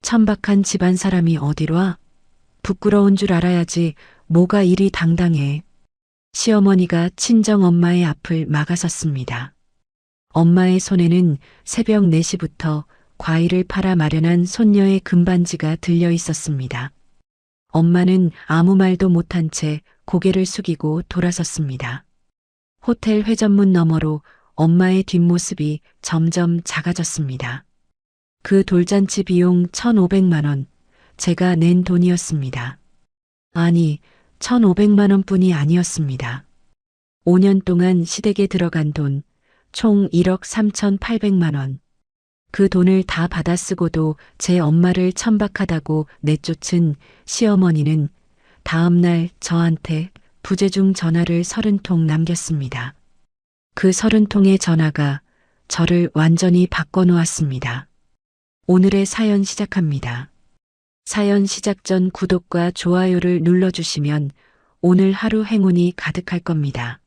천박한 집안 사람이 어딜 와? 부끄러운 줄 알아야지 뭐가 이리 당당해. 시어머니가 친정 엄마의 앞을 막아섰습니다. 엄마의 손에는 새벽 4시부터 과일을 팔아 마련한 손녀의 금반지가 들려 있었습니다. 엄마는 아무 말도 못한 채 고개를 숙이고 돌아섰습니다. 호텔 회전문 너머로 엄마의 뒷모습이 점점 작아졌습니다. 그 돌잔치 비용 1,500만 원, 제가 낸 돈이었습니다. 아니, 1,500만 원뿐이 아니었습니다. 5년 동안 시댁에 들어간 돈, 총 1억 3,800만 원. 그 돈을 다 받아 쓰고도 제 엄마를 천박하다고 내쫓은 시어머니는 다음 날 저한테 부재중 전화를 30통 남겼습니다. 그 30통의 전화가 저를 완전히 바꿔놓았습니다. 오늘의 사연 시작합니다. 사연 시작 전 구독과 좋아요를 눌러주시면 오늘 하루 행운이 가득할 겁니다.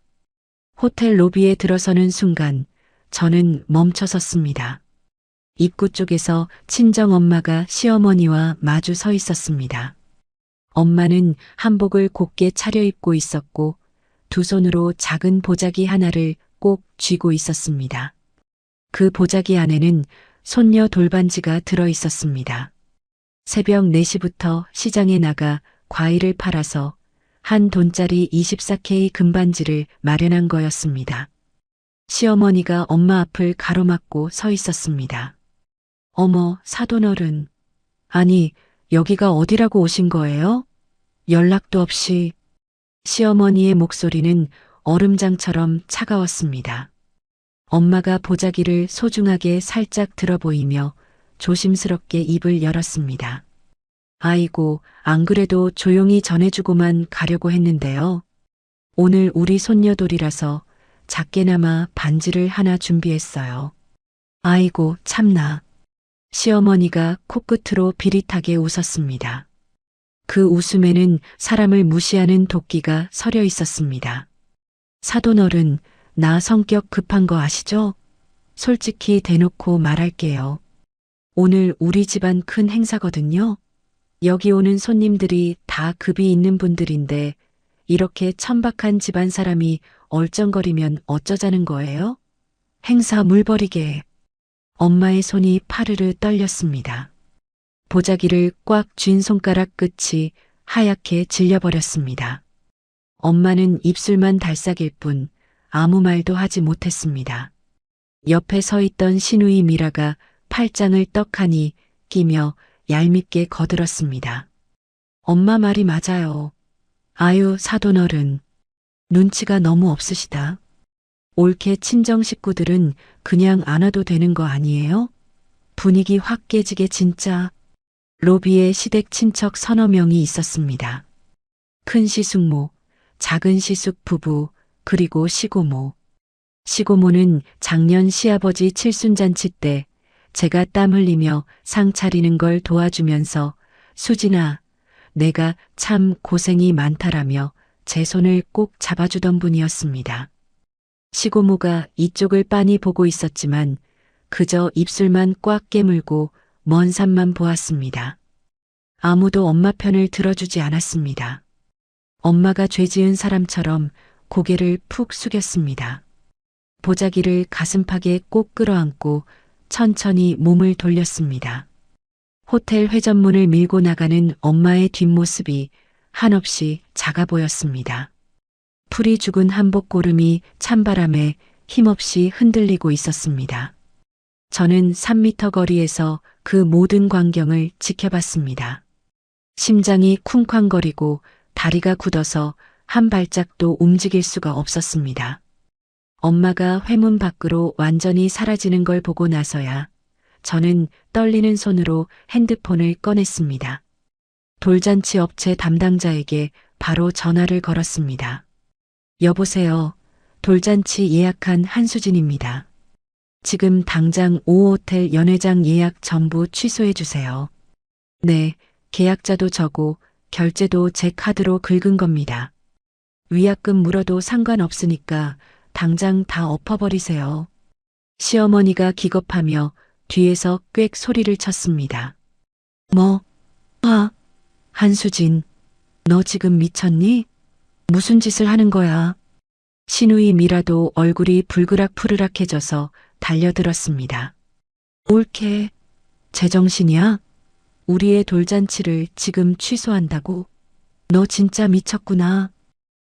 호텔 로비에 들어서는 순간 저는 멈춰섰습니다. 입구 쪽에서 친정엄마가 시어머니와 마주 서 있었습니다. 엄마는 한복을 곱게 차려입고 있었고 두 손으로 작은 보자기 하나를 꼭 쥐고 있었습니다. 그 보자기 안에는 손녀 돌반지가 들어 있었습니다. 새벽 4시부터 시장에 나가 과일을 팔아서 한 돈짜리 24K 금반지를 마련한 거였습니다. 시어머니가 엄마 앞을 가로막고 서 있었습니다. 어머, 사돈어른. 아니, 여기가 어디라고 오신 거예요? 연락도 없이. 시어머니의 목소리는 얼음장처럼 차가웠습니다. 엄마가 보자기를 소중하게 살짝 들어 보이며 조심스럽게 입을 열었습니다. 아이고, 안 그래도 조용히 전해주고만 가려고 했는데요. 오늘 우리 손녀돌이라서 작게나마 반지를 하나 준비했어요. 아이고, 참나. 시어머니가 코끝으로 비릿하게 웃었습니다. 그 웃음에는 사람을 무시하는 도끼가 서려 있었습니다. 사돈어른, 나 성격 급한 거 아시죠? 솔직히 대놓고 말할게요. 오늘 우리 집안 큰 행사거든요. 여기 오는 손님들이 다 급이 있는 분들인데 이렇게 천박한 집안 사람이 얼쩡거리면 어쩌자는 거예요? 행사 물버리게. 엄마의 손이 파르르 떨렸습니다. 보자기를 꽉 쥔 손가락 끝이 하얗게 질려버렸습니다. 엄마는 입술만 달싹일 뿐 아무 말도 하지 못했습니다. 옆에 서 있던 시누이 미라가 팔짱을 떡하니 끼며 얄밉게 거들었습니다. 엄마 말이 맞아요. 아유, 사돈어른. 눈치가 너무 없으시다. 올케 친정 식구들은 그냥 안 와도 되는 거 아니에요? 분위기 확 깨지게 진짜. 로비에 시댁 친척 서너 명이 있었습니다. 큰 시숙모, 작은 시숙 부부, 그리고 시고모. 시고모는 작년 시아버지 칠순잔치 때 제가 땀 흘리며 상 차리는 걸 도와주면서 수진아, 내가 참 고생이 많다라며 제 손을 꼭 잡아주던 분이었습니다. 시고모가 이쪽을 빤히 보고 있었지만 그저 입술만 꽉 깨물고 먼 산만 보았습니다. 아무도 엄마 편을 들어주지 않았습니다. 엄마가 죄 지은 사람처럼 고개를 푹 숙였습니다. 보자기를 가슴팍에 꼭 끌어안고 천천히 몸을 돌렸습니다. 호텔 회전문을 밀고 나가는 엄마의 뒷모습이 한없이 작아 보였습니다. 풀이 죽은 한복 고름이 찬바람에 힘없이 흔들리고 있었습니다. 저는 3미터 거리에서 그 모든 광경을 지켜봤습니다. 심장이 쿵쾅거리고 다리가 굳어서 한 발짝도 움직일 수가 없었습니다. 엄마가 회문 밖으로 완전히 사라지는 걸 보고 나서야 저는 떨리는 손으로 핸드폰을 꺼냈습니다. 돌잔치 업체 담당자에게 바로 전화를 걸었습니다. 여보세요. 돌잔치 예약한 한수진입니다. 지금 당장 5호텔 연회장 예약 전부 취소해 주세요. 네, 계약자도 저고 결제도 제 카드로 긁은 겁니다. 위약금 물어도 상관없으니까 당장 다 엎어버리세요. 시어머니가 기겁하며 뒤에서 꽥 소리를 쳤습니다. 뭐? 한수진, 너 지금 미쳤니? 무슨 짓을 하는 거야? 신우이 미라도 얼굴이 불그락푸르락해져서 달려들었습니다. 옳게, 제정신이야? 우리의 돌잔치를 지금 취소한다고? 너 진짜 미쳤구나.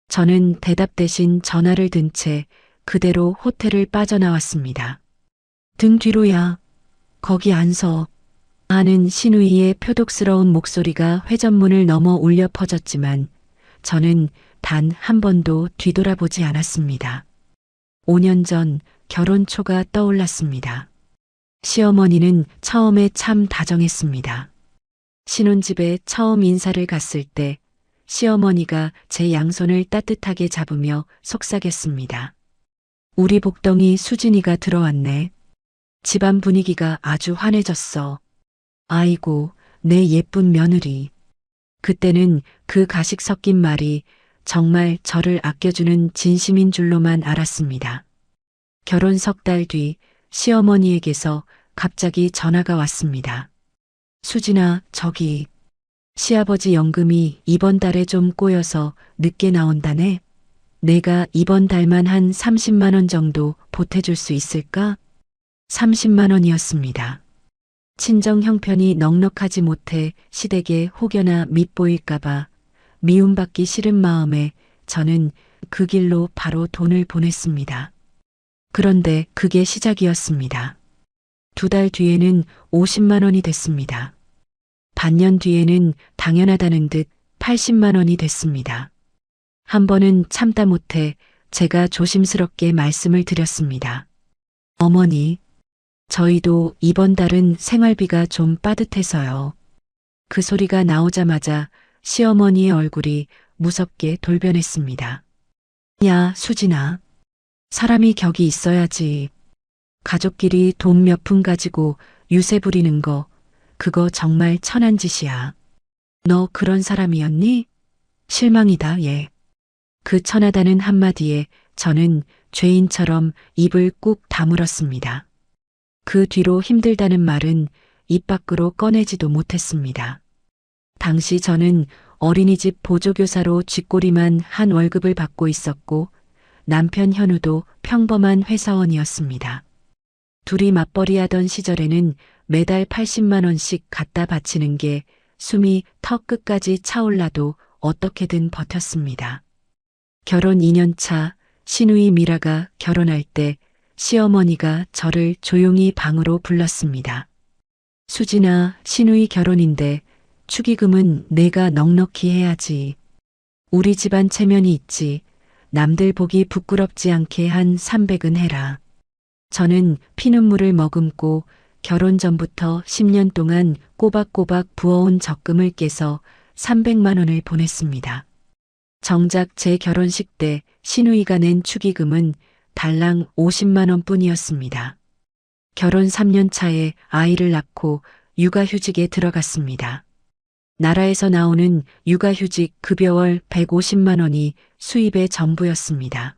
저는 대답 대신 전화를 든 채 그대로 호텔을 빠져나왔습니다. 등 뒤로야. 거기 안 서. 하는 신우이의 표독스러운 목소리가 회전문을 넘어 울려 퍼졌지만 저는 단 한 번도 뒤돌아보지 않았습니다. 5년 전 결혼 초가 떠올랐습니다. 시어머니는 처음에 참 다정했습니다. 신혼집에 처음 인사를 갔을 때 시어머니가 제 양손을 따뜻하게 잡으며 속삭였습니다. 우리 복덩이 수진이가 들어왔네. 집안 분위기가 아주 환해졌어. 아이고, 내 예쁜 며느리. 그때는 그 가식 섞인 말이 정말 저를 아껴주는 진심인 줄로만 알았습니다. 결혼 석 달 뒤 시어머니에게서 갑자기 전화가 왔습니다. 수진아, 저기 시아버지 연금이 이번 달에 좀 꼬여서 늦게 나온다네. 내가 이번 달만 한 30만 원 정도 보태줄 수 있을까? 30만 원이었습니다. 친정 형편이 넉넉하지 못해 시댁에 혹여나 밉보일까봐 미움받기 싫은 마음에 저는 그 길로 바로 돈을 보냈습니다. 그런데 그게 시작이었습니다. 2달 뒤에는 50만 원이 됐습니다. 반년 뒤에는 당연하다는 듯 80만 원이 됐습니다. 한 번은 참다 못해 제가 조심스럽게 말씀을 드렸습니다. 어머니, 저희도 이번 달은 생활비가 좀 빠듯해서요. 그 소리가 나오자마자 시어머니의 얼굴이 무섭게 돌변했습니다. 야, 수진아. 사람이 격이 있어야지. 가족끼리 돈 몇 푼 가지고 유세 부리는 거, 그거 정말 천한 짓이야. 너 그런 사람이었니? 실망이다, 얘. 그 천하다는 한마디에 저는 죄인처럼 입을 꾹 다물었습니다. 그 뒤로 힘들다는 말은 입 밖으로 꺼내지도 못했습니다. 당시 저는 어린이집 보조교사로 쥐꼬리만 한 월급을 받고 있었고 남편 현우도 평범한 회사원이었습니다. 둘이 맞벌이하던 시절에는 매달 80만 원씩 갖다 바치는 게 숨이 턱 끝까지 차올라도 어떻게든 버텼습니다. 결혼 2년 차 신우이 미라가 결혼할 때 시어머니가 저를 조용히 방으로 불렀습니다. 수진아, 신우이 결혼인데 축의금은 내가 넉넉히 해야지. 우리 집안 체면이 있지. 남들 보기 부끄럽지 않게 한 300은 해라. 저는 피눈물을 머금고 결혼 전부터 10년 동안 꼬박꼬박 부어온 적금을 깨서 300만 원을 보냈습니다. 정작 제 결혼식 때 신우이가 낸 축의금은 달랑 50만 원뿐이었습니다. 결혼 3년 차에 아이를 낳고 육아휴직에 들어갔습니다. 나라에서 나오는 육아휴직 급여월 150만 원이 수입의 전부였습니다.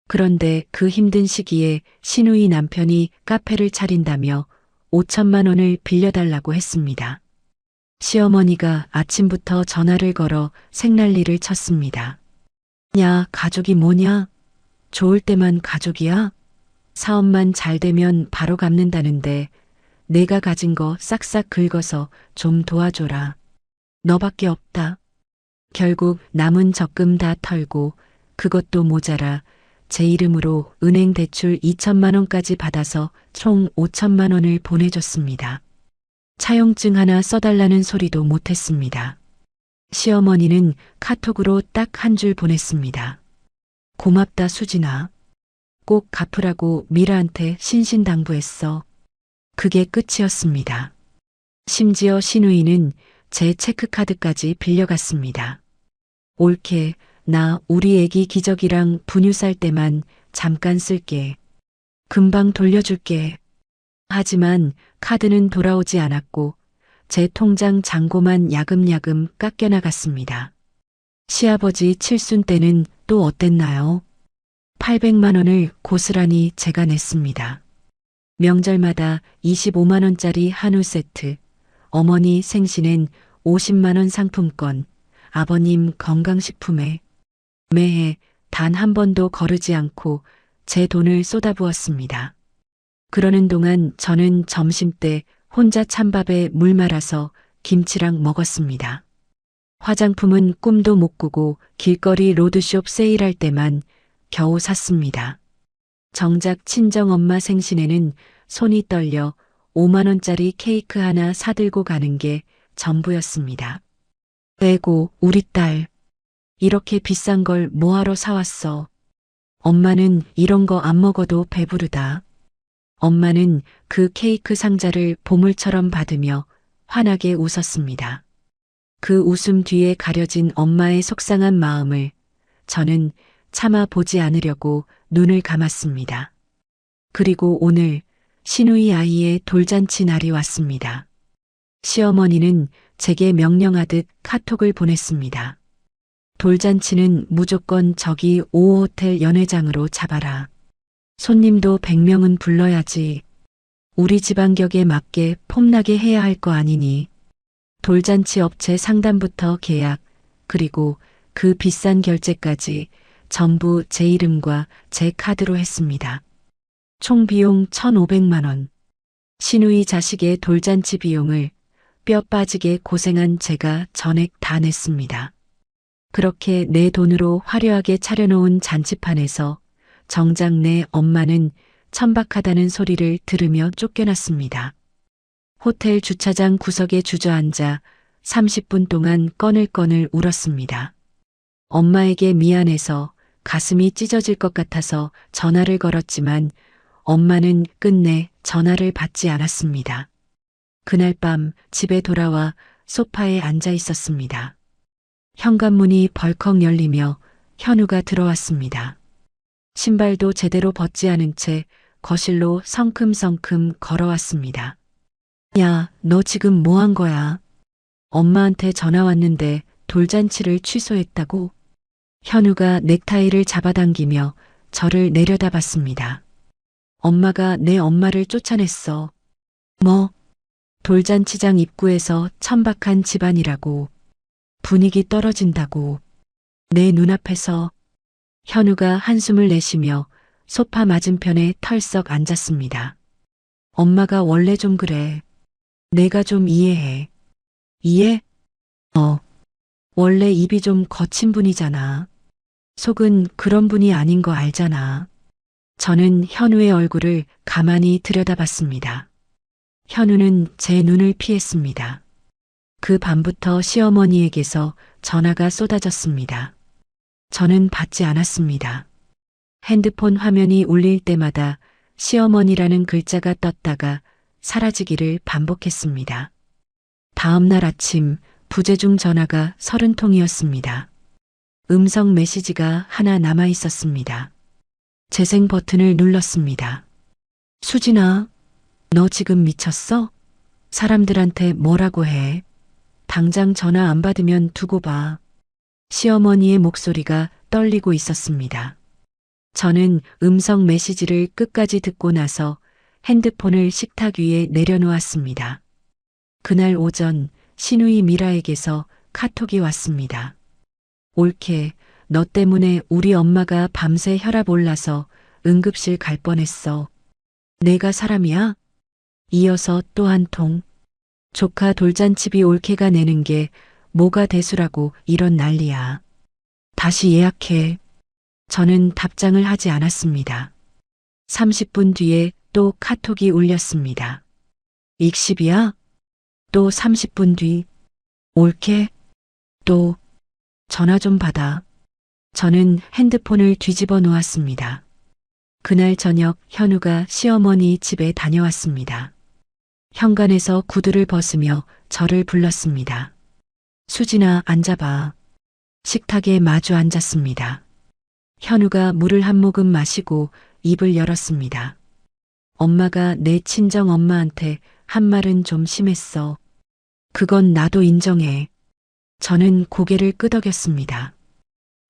그런데 그 힘든 시기에 신우이 남편이 카페를 차린다며 5천만 원을 빌려달라고 했습니다. 시어머니가 아침부터 전화를 걸어 생난리를 쳤습니다. 야, 가족이 뭐냐? 좋을 때만 가족이야? 사업만 잘 되면 바로 갚는다는데 내가 가진 거 싹싹 긁어서 좀 도와줘라. 너밖에 없다. 결국 남은 적금 다 털고 그것도 모자라 제 이름으로 은행 대출 2천만 원까지 받아서 총 5천만 원을 보내줬습니다. 차용증 하나 써달라는 소리도 못했습니다. 시어머니는 카톡으로 딱 한 줄 보냈습니다. 고맙다, 수진아. 꼭 갚으라고 미라한테 신신당부했어. 그게 끝이었습니다. 심지어 신우이는 제 체크카드까지 빌려갔습니다. 옳게, 나 우리 애기 기저귀랑 분유 쌀 때만 잠깐 쓸게. 금방 돌려줄게. 하지만 카드는 돌아오지 않았고 제 통장 잔고만 야금야금 깎여나갔습니다. 시아버지 칠순 때는 또 어땠나요? 800만 원을 고스란히 제가 냈습니다. 명절마다 25만 원짜리 한우 세트, 어머니 생신엔 50만 원 상품권, 아버님 건강식품에 매해 단 한 번도 거르지 않고 제 돈을 쏟아부었습니다. 그러는 동안 저는 점심때 혼자 찬밥에 물 말아서 김치랑 먹었습니다. 화장품은 꿈도 못 꾸고 길거리 로드숍 세일할 때만 겨우 샀습니다. 정작 친정엄마 생신에는 손이 떨려 5만 원짜리 케이크 하나 사들고 가는 게 전부였습니다. 에고, 우리 딸. 이렇게 비싼 걸 뭐하러 사왔어? 엄마는 이런 거 안 먹어도 배부르다. 엄마는 그 케이크 상자를 보물처럼 받으며 환하게 웃었습니다. 그 웃음 뒤에 가려진 엄마의 속상한 마음을 저는 참아 보지 않으려고 눈을 감았습니다. 그리고 오늘 시누이 아이의 돌잔치 날이 왔습니다. 시어머니는 제게 명령하듯 카톡을 보냈습니다. 돌잔치는 무조건 저기 5호텔 연회장으로 잡아라. 손님도 100명은 불러야지. 우리 집안격에 맞게 폼나게 해야 할 거 아니니. 돌잔치 업체 상담부터 계약, 그리고 그 비싼 결제까지 전부 제 이름과 제 카드로 했습니다. 총 비용 1,500만 원. 시누이 자식의 돌잔치 비용을 뼈 빠지게 고생한 제가 전액 다 냈습니다. 그렇게 내 돈으로 화려하게 차려놓은 잔치판에서 정작 내 엄마는 천박하다는 소리를 들으며 쫓겨났습니다. 호텔 주차장 구석에 주저앉아 30분 동안 꺼늘꺼늘 울었습니다. 엄마에게 미안해서 가슴이 찢어질 것 같아서 전화를 걸었지만 엄마는 끝내 전화를 받지 않았습니다. 그날 밤 집에 돌아와 소파에 앉아 있었습니다. 현관문이 벌컥 열리며 현우가 들어왔습니다. 신발도 제대로 벗지 않은 채 거실로 성큼성큼 걸어왔습니다. 야, 너 지금 뭐 한 거야? 엄마한테 전화 왔는데 돌잔치를 취소했다고? 현우가 넥타이를 잡아당기며 저를 내려다봤습니다. 엄마가 내 엄마를 쫓아냈어. 뭐? 돌잔치장 입구에서 천박한 집안이라고. 분위기 떨어진다고. 내 눈앞에서. 현우가 한숨을 내쉬며 소파 맞은편에 털썩 앉았습니다. 엄마가 원래 좀 그래. 내가 좀 이해해. 이해? 원래 입이 좀 거친 분이잖아. 속은 그런 분이 아닌 거 알잖아. 저는 현우의 얼굴을 가만히 들여다봤습니다. 현우는 제 눈을 피했습니다. 그 밤부터 시어머니에게서 전화가 쏟아졌습니다. 저는 받지 않았습니다. 핸드폰 화면이 울릴 때마다 시어머니라는 글자가 떴다가 사라지기를 반복했습니다. 다음 날 아침 부재중 전화가 30통이었습니다. 음성 메시지가 하나 남아 있었습니다. 재생 버튼을 눌렀습니다. 수진아, 너 지금 미쳤어? 사람들한테 뭐라고 해? 당장 전화 안 받으면 두고 봐. 시어머니의 목소리가 떨리고 있었습니다. 저는 음성 메시지를 끝까지 듣고 나서 핸드폰을 식탁 위에 내려놓았습니다. 그날 오전 시누이 미라에게서 카톡이 왔습니다. 올케, 너 때문에 우리 엄마가 밤새 혈압 올라서 응급실 갈 뻔했어. 내가 사람이야? 이어서 또 한 통. 조카 돌잔치비 올케가 내는 게 뭐가 대수라고 이런 난리야. 다시 예약해. 저는 답장을 하지 않았습니다. 30분 뒤에 또 카톡이 울렸습니다. 익십이야? 또 30분 뒤. 올케? 또. 전화 좀 받아. 저는 핸드폰을 뒤집어 놓았습니다. 그날 저녁 현우가 시어머니 집에 다녀왔습니다. 현관에서 구두를 벗으며 저를 불렀습니다. 수진아, 앉아봐. 식탁에 마주 앉았습니다. 현우가 물을 한 모금 마시고 입을 열었습니다. 엄마가 내 친정 엄마한테 한 말은 좀 심했어. 그건 나도 인정해. 저는 고개를 끄덕였습니다.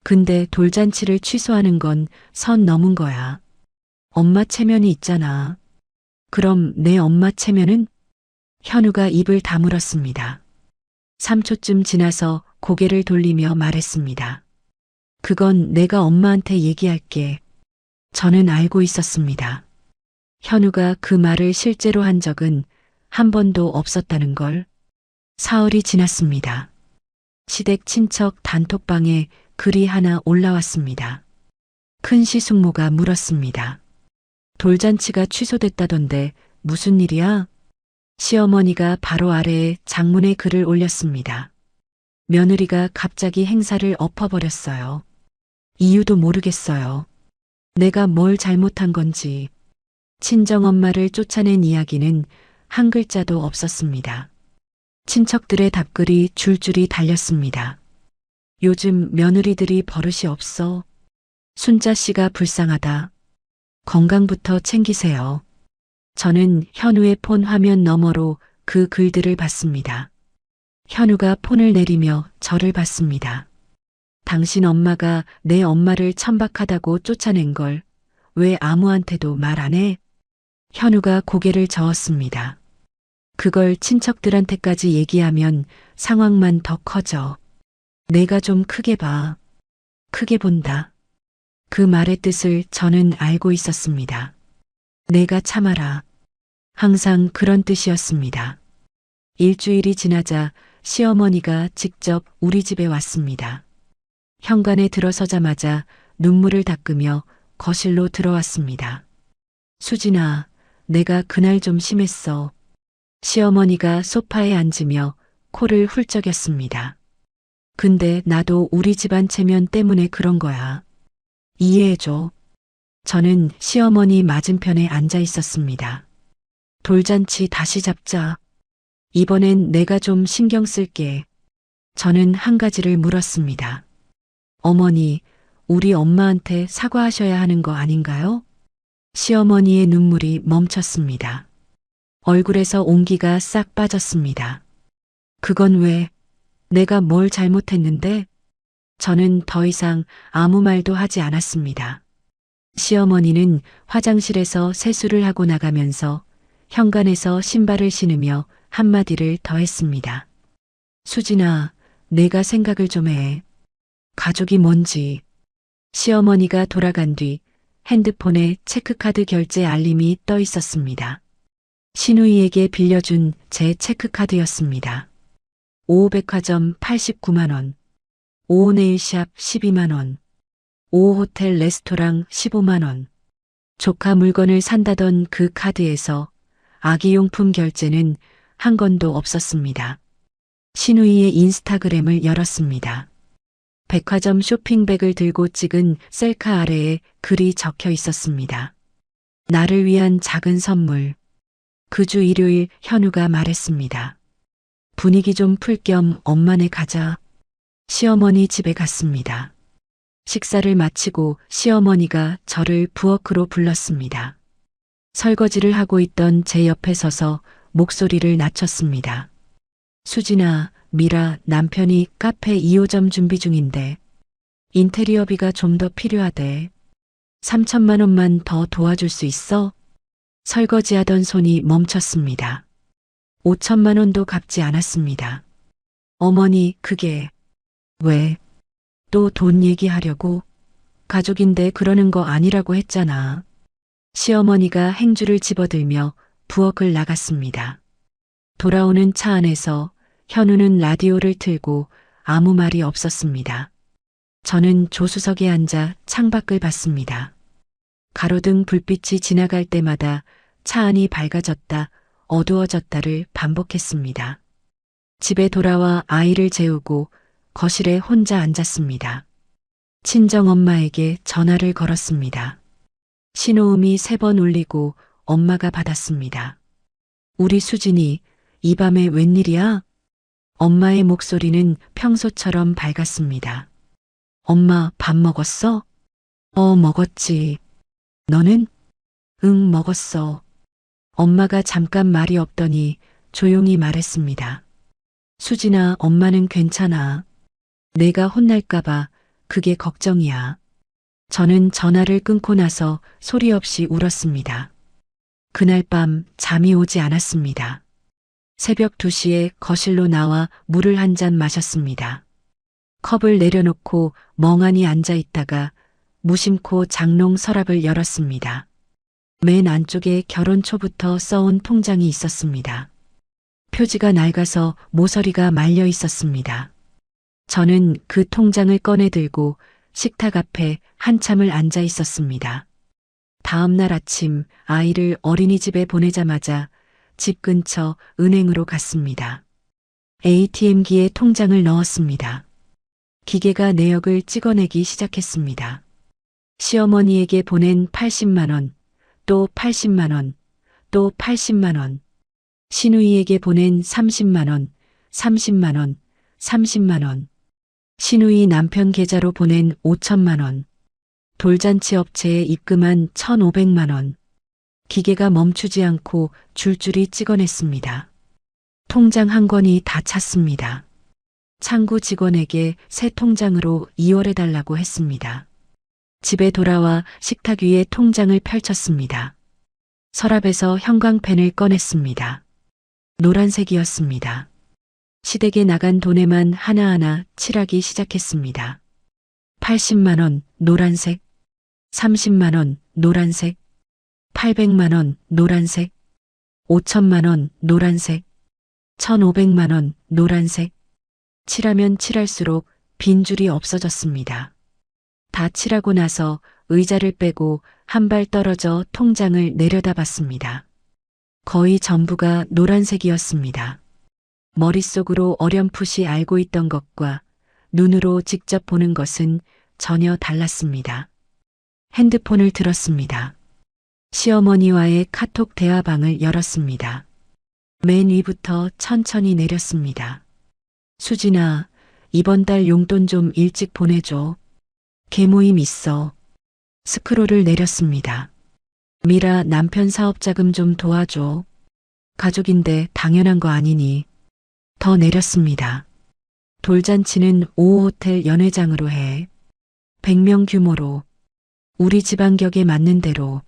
근데 돌잔치를 취소하는 건 선 넘은 거야. 엄마 체면이 있잖아. 그럼 내 엄마 체면은? 현우가 입을 다물었습니다. 3초쯤 지나서 고개를 돌리며 말했습니다. 그건 내가 엄마한테 얘기할게. 저는 알고 있었습니다. 현우가 그 말을 실제로 한 적은 한 번도 없었다는 걸. 사흘이 지났습니다. 시댁 친척 단톡방에 글이 하나 올라왔습니다. 큰 시숙모가 물었습니다. 돌잔치가 취소됐다던데 무슨 일이야? 시어머니가 바로 아래에 장문의 글을 올렸습니다. 며느리가 갑자기 행사를 엎어버렸어요. 이유도 모르겠어요. 내가 뭘 잘못한 건지. 친정엄마를 쫓아낸 이야기는 한 글자도 없었습니다. 친척들의 답글이 줄줄이 달렸습니다. 요즘 며느리들이 버릇이 없어. 순자 씨가 불쌍하다. 건강부터 챙기세요. 저는 현우의 폰 화면 너머로 그 글들을 봤습니다. 현우가 폰을 내리며 저를 봤습니다. 당신 엄마가 내 엄마를 천박하다고 쫓아낸 걸 왜 아무한테도 말 안 해? 현우가 고개를 저었습니다. 그걸 친척들한테까지 얘기하면 상황만 더 커져. 내가 좀 크게 봐. 크게 본다. 그 말의 뜻을 저는 알고 있었습니다. 내가 참아라. 항상 그런 뜻이었습니다. 일주일이 지나자 시어머니가 직접 우리 집에 왔습니다. 현관에 들어서자마자 눈물을 닦으며 거실로 들어왔습니다. 수진아, 내가 그날 좀 심했어. 시어머니가 소파에 앉으며 코를 훌쩍였습니다. 근데 나도 우리 집안 체면 때문에 그런 거야. 이해해줘. 저는 시어머니 맞은편에 앉아 있었습니다. 돌잔치 다시 잡자. 이번엔 내가 좀 신경 쓸게. 저는 한 가지를 물었습니다. 어머니, 우리 엄마한테 사과하셔야 하는 거 아닌가요? 시어머니의 눈물이 멈췄습니다. 얼굴에서 온기가 싹 빠졌습니다. 그건 왜? 내가 뭘 잘못했는데? 저는 더 이상 아무 말도 하지 않았습니다. 시어머니는 화장실에서 세수를 하고 나가면서 현관에서 신발을 신으며 한마디를 더 했습니다. 수진아, 내가 생각을 좀 해. 가족이 뭔지. 시어머니가 돌아간 뒤 핸드폰에 체크카드 결제 알림이 떠 있었습니다. 신우이에게 빌려준 제 체크카드였습니다. 오호백화점 89만 원, 오호네일샵 12만 원, 오호호텔 레스토랑 15만 원. 조카 물건을 산다던 그 카드에서 아기용품 결제는 한 건도 없었습니다. 신우이의 인스타그램을 열었습니다. 백화점 쇼핑백을 들고 찍은 셀카 아래에 글이 적혀 있었습니다. 나를 위한 작은 선물. 그 주 일요일 현우가 말했습니다. 분위기 좀 풀 겸 엄마네 가자. 시어머니 집에 갔습니다. 식사를 마치고 시어머니가 저를 부엌으로 불렀습니다. 설거지를 하고 있던 제 옆에 서서 목소리를 낮췄습니다. 수진아, 미라, 남편이 카페 2호점 준비 중인데 인테리어비가 좀 더 필요하대. 3천만 원만 더 도와줄 수 있어? 설거지하던 손이 멈췄습니다. 5천만 원도 갚지 않았습니다. 어머니, 그게 왜? 또 돈 얘기하려고? 가족인데 그러는 거 아니라고 했잖아. 시어머니가 행주를 집어들며 부엌을 나갔습니다. 돌아오는 차 안에서 현우는 라디오를 틀고 아무 말이 없었습니다. 저는 조수석에 앉아 창밖을 봤습니다. 가로등 불빛이 지나갈 때마다 차 안이 밝아졌다, 어두워졌다를 반복했습니다. 집에 돌아와 아이를 재우고 거실에 혼자 앉았습니다. 친정엄마에게 전화를 걸었습니다. 신호음이 3번 울리고 엄마가 받았습니다. 우리 수진이 이 밤에 웬일이야? 엄마의 목소리는 평소처럼 밝았습니다. 엄마, 밥 먹었어? 먹었지. 너는? 응, 먹었어. 엄마가 잠깐 말이 없더니 조용히 말했습니다. 수진아, 엄마는 괜찮아. 내가 혼날까봐 그게 걱정이야. 저는 전화를 끊고 나서 소리 없이 울었습니다. 그날 밤 잠이 오지 않았습니다. 새벽 2시에 거실로 나와 물을 한 잔 마셨습니다. 컵을 내려놓고 멍하니 앉아 있다가 무심코 장롱 서랍을 열었습니다. 맨 안쪽에 결혼 초부터 써온 통장이 있었습니다. 표지가 낡아서 모서리가 말려 있었습니다. 저는 그 통장을 꺼내 들고 식탁 앞에 한참을 앉아 있었습니다. 다음 날 아침 아이를 어린이집에 보내자마자 집 근처 은행으로 갔습니다. ATM기에 통장을 넣었습니다. 기계가 내역을 찍어내기 시작했습니다. 시어머니에게 보낸 80만 원, 또 80만 원, 또 80만 원. 시누이에게 보낸 30만 원, 30만 원, 30만 원. 시누이 남편 계좌로 보낸 5천만 원. 돌잔치 업체에 입금한 1,500만 원. 기계가 멈추지 않고 줄줄이 찍어냈습니다. 통장 한 권이 다 찼습니다. 창구 직원에게 새 통장으로 이월해달라고 했습니다. 집에 돌아와 식탁 위에 통장을 펼쳤습니다. 서랍에서 형광펜을 꺼냈습니다. 노란색이었습니다. 시댁에 나간 돈에만 하나하나 칠하기 시작했습니다. 80만 원 노란색, 30만 원 노란색, 800만 원 노란색, 5천만 원 노란색, 1,500만 원 노란색. 칠하면 칠할수록 빈줄이 없어졌습니다. 다 칠하고 나서 의자를 빼고 한 발 떨어져 통장을 내려다봤습니다. 거의 전부가 노란색이었습니다. 머릿속으로 어렴풋이 알고 있던 것과 눈으로 직접 보는 것은 전혀 달랐습니다. 핸드폰을 들었습니다. 시어머니와의 카톡 대화방을 열었습니다. 맨 위부터 천천히 내렸습니다. 수진아, 이번 달 용돈 좀 일찍 보내줘. 계모임 있어. 스크롤을 내렸습니다. 미라 남편 사업자금 좀 도와줘. 가족인데 당연한 거 아니니. 더 내렸습니다. 돌잔치는 5호텔 연회장으로 해. 100명 규모로. 우리 집 안격에 맞는 대로.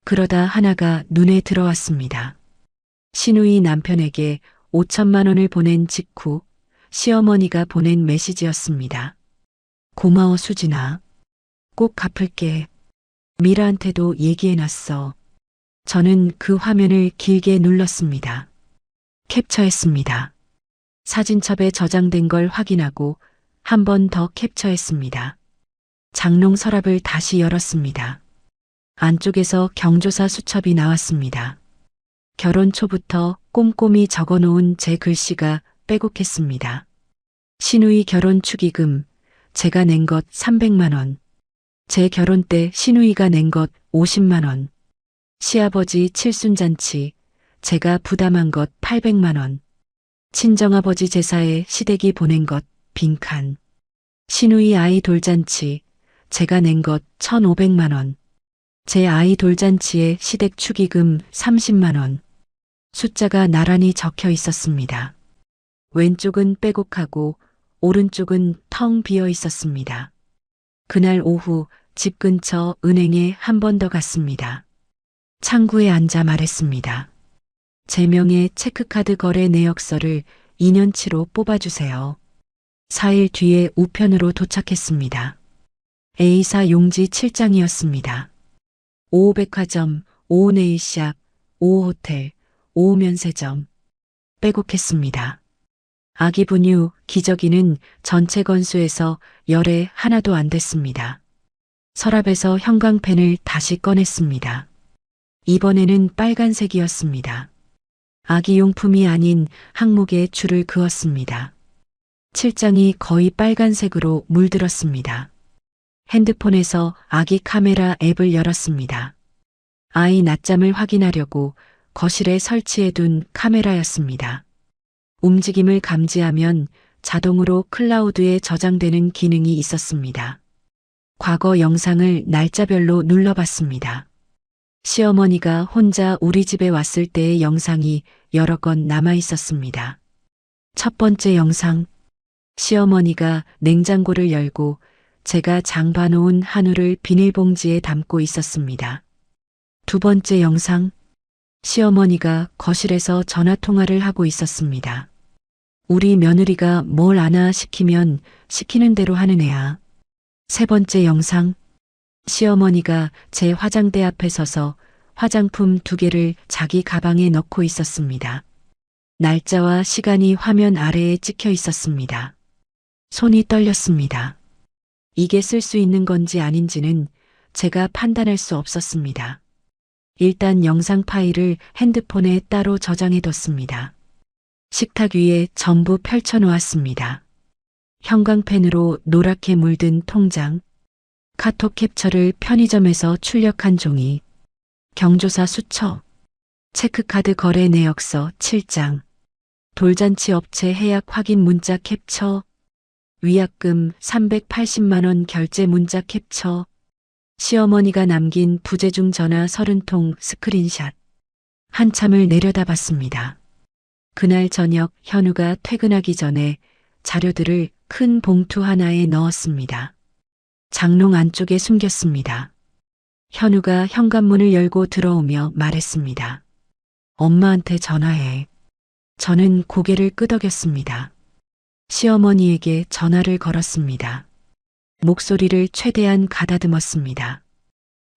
그러다 하나가 눈에 들어왔습니다. 시누이 남편에게 5천만 원을 보낸 직후 시어머니가 보낸 메시지였습니다. 고마워 수진아. 꼭 갚을게. 미라한테도 얘기해놨어. 저는 그 화면을 길게 눌렀습니다. 캡처했습니다. 사진첩에 저장된 걸 확인하고 한 번 더 캡처했습니다. 장롱 서랍을 다시 열었습니다. 안쪽에서 경조사 수첩이 나왔습니다. 결혼 초부터 꼼꼼히 적어놓은 제 글씨가 빼곡했습니다. 시누이 결혼 축의금, 제가 낸 것 300만 원. 제 결혼 때 시누이가 낸 것 50만 원. 시아버지 칠순잔치, 제가 부담한 것 800만 원. 친정아버지 제사에 시댁이 보낸 것 빈칸. 시누이 아이 돌잔치, 제가 낸 것 1,500만 원. 제 아이 돌잔치에 시댁 축의금 30만 원. 숫자가 나란히 적혀 있었습니다. 왼쪽은 빼곡하고 오른쪽은 텅 비어 있었습니다. 그날 오후 집 근처 은행에 한 번 더 갔습니다. 창구에 앉아 말했습니다. 제 명의 체크카드 거래 내역서를 2년치로 뽑아주세요. 4일 뒤에 우편으로 도착했습니다. A사 용지 7장이었습니다. 5백화점, 5네일샵, 5호텔, 5면세점. 빼곡했습니다. 아기 분유, 기저귀는 전체 건수에서 열에 하나도 안 됐습니다. 서랍에서 형광펜을 다시 꺼냈습니다. 이번에는 빨간색이었습니다. 아기 용품이 아닌 항목에 줄을 그었습니다. 7장이 거의 빨간색으로 물들었습니다. 핸드폰에서 아기 카메라 앱을 열었습니다. 아이 낮잠을 확인하려고 거실에 설치해둔 카메라였습니다. 움직임을 감지하면 자동으로 클라우드에 저장되는 기능이 있었습니다. 과거 영상을 날짜별로 눌러봤습니다. 시어머니가 혼자 우리 집에 왔을 때의 영상이 여러 건 남아 있었습니다. 첫 번째 영상, 시어머니가 냉장고를 열고 제가 장봐놓은 한우를 비닐봉지에 담고 있었습니다. 두 번째 영상, 시어머니가 거실에서 전화통화를 하고 있었습니다. 우리 며느리가 뭘 아나 시키면 시키는 대로 하는 애야. 세 번째 영상. 시어머니가 제 화장대 앞에 서서 화장품 2개를 자기 가방에 넣고 있었습니다. 날짜와 시간이 화면 아래에 찍혀 있었습니다. 손이 떨렸습니다. 이게 쓸 수 있는 건지 아닌지는 제가 판단할 수 없었습니다. 일단 영상 파일을 핸드폰에 따로 저장해 뒀습니다. 식탁 위에 전부 펼쳐 놓았습니다. 형광펜으로 노랗게 물든 통장, 카톡 캡처를 편의점에서 출력한 종이, 경조사 수첩, 체크카드 거래 내역서 7장, 돌잔치 업체 해약 확인 문자 캡처, 위약금 380만 원 결제 문자 캡처, 시어머니가 남긴 부재중 전화 30통 스크린샷. 한참을 내려다봤습니다. 그날 저녁 현우가 퇴근하기 전에 자료들을 큰 봉투 하나에 넣었습니다. 장롱 안쪽에 숨겼습니다. 현우가 현관문을 열고 들어오며 말했습니다. 엄마한테 전화해. 저는 고개를 끄덕였습니다. 시어머니에게 전화를 걸었습니다. 목소리를 최대한 가다듬었습니다.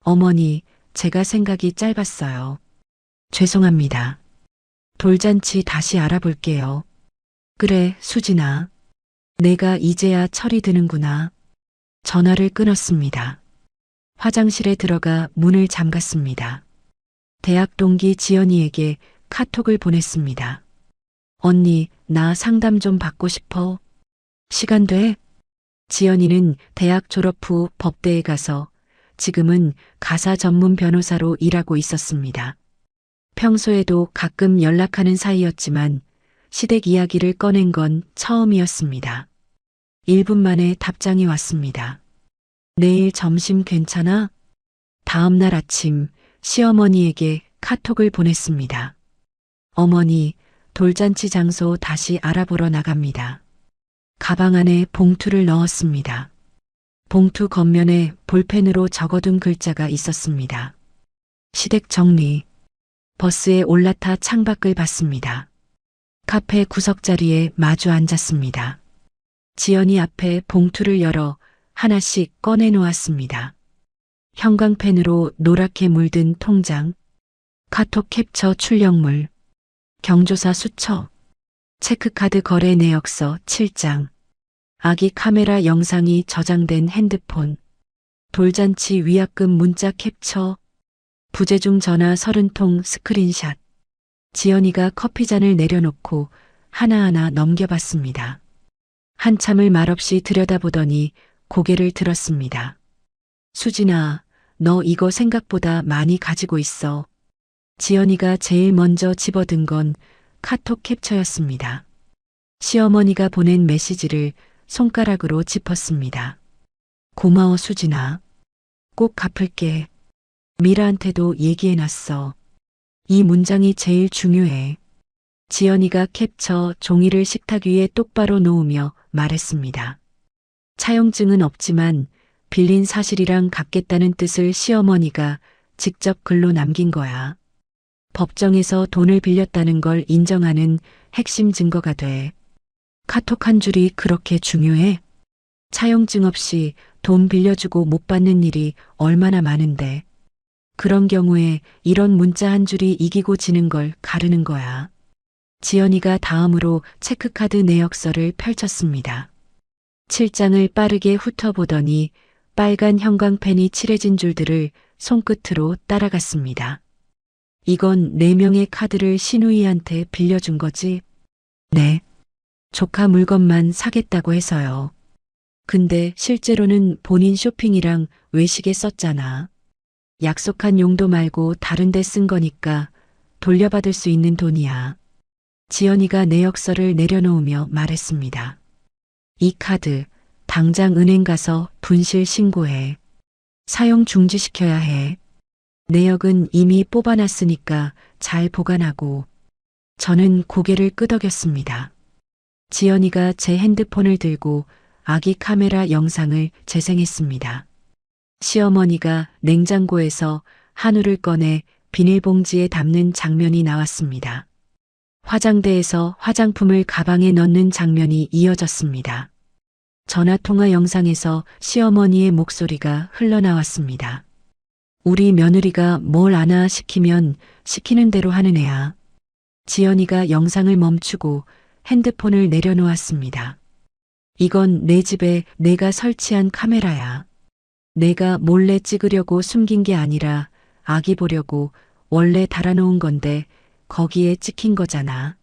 어머니, 제가 생각이 짧았어요. 죄송합니다. 돌잔치 다시 알아볼게요. 그래, 수진아. 내가 이제야 철이 드는구나. 전화를 끊었습니다. 화장실에 들어가 문을 잠갔습니다. 대학 동기 지연이에게 카톡을 보냈습니다. 언니, 나 상담 좀 받고 싶어. 시간 돼? 지연이는 대학 졸업 후 법대에 가서 지금은 가사 전문 변호사로 일하고 있었습니다. 평소에도 가끔 연락하는 사이였지만 시댁 이야기를 꺼낸 건 처음이었습니다. 1분 만에 답장이 왔습니다. 내일 점심 괜찮아? 다음 날 아침 시어머니에게 카톡을 보냈습니다. 어머니, 돌잔치 장소 다시 알아보러 나갑니다. 가방 안에 봉투를 넣었습니다. 봉투 겉면에 볼펜으로 적어둔 글자가 있었습니다. 시댁 정리. 버스에 올라타 창밖을 봤습니다. 카페 구석자리에 마주 앉았습니다. 지연이 앞에 봉투를 열어 하나씩 꺼내 놓았습니다. 형광펜으로 노랗게 물든 통장, 카톡 캡처 출력물, 경조사 수첩, 체크카드 거래 내역서 7장, 아기 카메라 영상이 저장된 핸드폰, 돌잔치 위약금 문자 캡처, 부재중 전화 30통 스크린샷. 지연이가 커피잔을 내려놓고 하나하나 넘겨봤습니다. 한참을 말없이 들여다보더니 고개를 들었습니다. 수진아, 너 이거 생각보다 많이 가지고 있어. 지연이가 제일 먼저 집어든 건 카톡 캡처였습니다. 시어머니가 보낸 메시지를 손가락으로 짚었습니다. 고마워 수진아. 꼭 갚을게. 미라한테도 얘기해놨어. 이 문장이 제일 중요해. 지연이가 캡처 종이를 식탁 위에 똑바로 놓으며 말했습니다. 차용증은 없지만 빌린 사실이랑 같겠다는 뜻을 시어머니가 직접 글로 남긴 거야. 법정에서 돈을 빌렸다는 걸 인정하는 핵심 증거가 돼. 카톡 한 줄이 그렇게 중요해? 차용증 없이 돈 빌려주고 못 받는 일이 얼마나 많은데. 그런 경우에 이런 문자 한 줄이 이기고 지는 걸 가르는 거야. 지연이가 다음으로 체크카드 내역서를 펼쳤습니다. 7장을 빠르게 훑어보더니 빨간 형광펜이 칠해진 줄들을 손끝으로 따라갔습니다. 이건 4명의 카드를 신우이한테 빌려준 거지? 네. 조카 물건만 사겠다고 해서요. 근데 실제로는 본인 쇼핑이랑 외식에 썼잖아. 약속한 용도 말고 다른 데 쓴 거니까 돌려받을 수 있는 돈이야. 지연이가 내역서를 내려놓으며 말했습니다. 이 카드 당장 은행 가서 분실 신고해. 사용 중지시켜야 해. 내역은 이미 뽑아놨으니까 잘 보관하고. 저는 고개를 끄덕였습니다. 지연이가 제 핸드폰을 들고 아기 카메라 영상을 재생했습니다. 시어머니가 냉장고에서 한우를 꺼내 비닐봉지에 담는 장면이 나왔습니다. 화장대에서 화장품을 가방에 넣는 장면이 이어졌습니다. 전화통화 영상에서 시어머니의 목소리가 흘러나왔습니다. 우리 며느리가 뭘 아나 시키면 시키는 대로 하는 애야. 지연이가 영상을 멈추고 핸드폰을 내려놓았습니다. 이건 내 집에 내가 설치한 카메라야. 내가 몰래 찍으려고 숨긴 게 아니라 아기 보려고 원래 달아놓은 건데 거기에 찍힌 거잖아.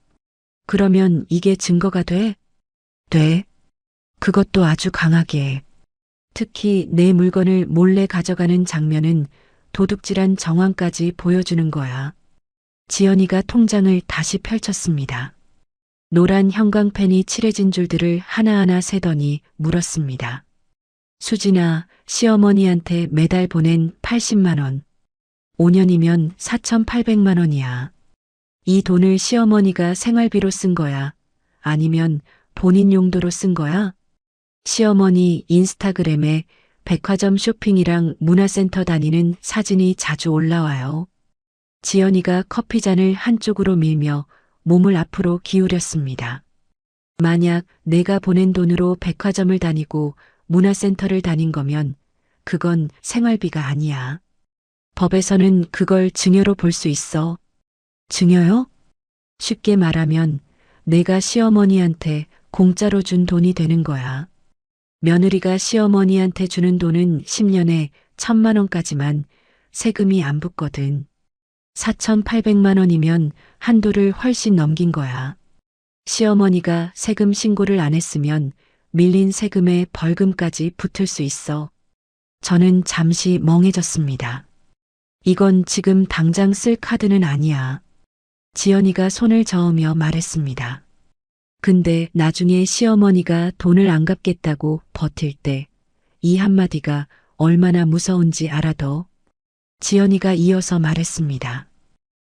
그러면 이게 증거가 돼? 돼. 그것도 아주 강하게. 특히 내 물건을 몰래 가져가는 장면은 도둑질한 정황까지 보여주는 거야. 지연이가 통장을 다시 펼쳤습니다. 노란 형광펜이 칠해진 줄들을 하나하나 세더니 물었습니다. 수진아, 시어머니한테 매달 보낸 80만 원. 5년이면 4,800만 원이야. 이 돈을 시어머니가 생활비로 쓴 거야? 아니면 본인 용도로 쓴 거야? 시어머니 인스타그램에 백화점 쇼핑이랑 문화센터 다니는 사진이 자주 올라와요. 지연이가 커피잔을 한쪽으로 밀며 몸을 앞으로 기울였습니다. 만약 내가 보낸 돈으로 백화점을 다니고 문화센터를 다닌 거면 그건 생활비가 아니야. 법에서는 그걸 증여로 볼 수 있어. 증여요? 쉽게 말하면 내가 시어머니한테 공짜로 준 돈이 되는 거야. 며느리가 시어머니한테 주는 돈은 10년에 1,000만 원까지만 세금이 안 붙거든. 4,800만 원이면 한도를 훨씬 넘긴 거야. 시어머니가 세금 신고를 안 했으면 밀린 세금에 벌금까지 붙을 수 있어. 저는 잠시 멍해졌습니다. 이건 지금 당장 쓸 카드는 아니야. 지연이가 손을 저으며 말했습니다. 근데 나중에 시어머니가 돈을 안 갚겠다고 버틸 때 이 한마디가 얼마나 무서운지 알아도. 지연이가 이어서 말했습니다.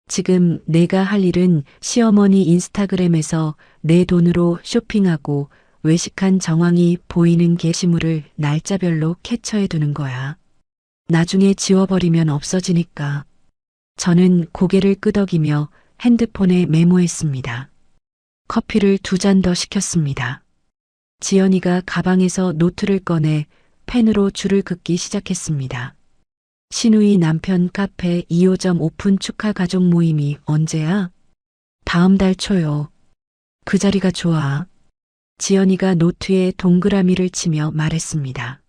지금 내가 할 일은 시어머니 인스타그램에서 내 돈으로 쇼핑하고 외식한 정황이 보이는 게시물을 날짜별로 캡처해 두는 거야. 나중에 지워버리면 없어지니까. 저는 고개를 끄덕이며 핸드폰에 메모했습니다. 커피를 2잔 더 시켰습니다. 지연이가 가방에서 노트를 꺼내 펜으로 줄을 긋기 시작했습니다. 신우이 남편 카페 2호점 오픈 축하 가족 모임이 언제야? 다음 달 초요. 그 자리가 좋아. 지연이가 노트에 동그라미를 치며 말했습니다.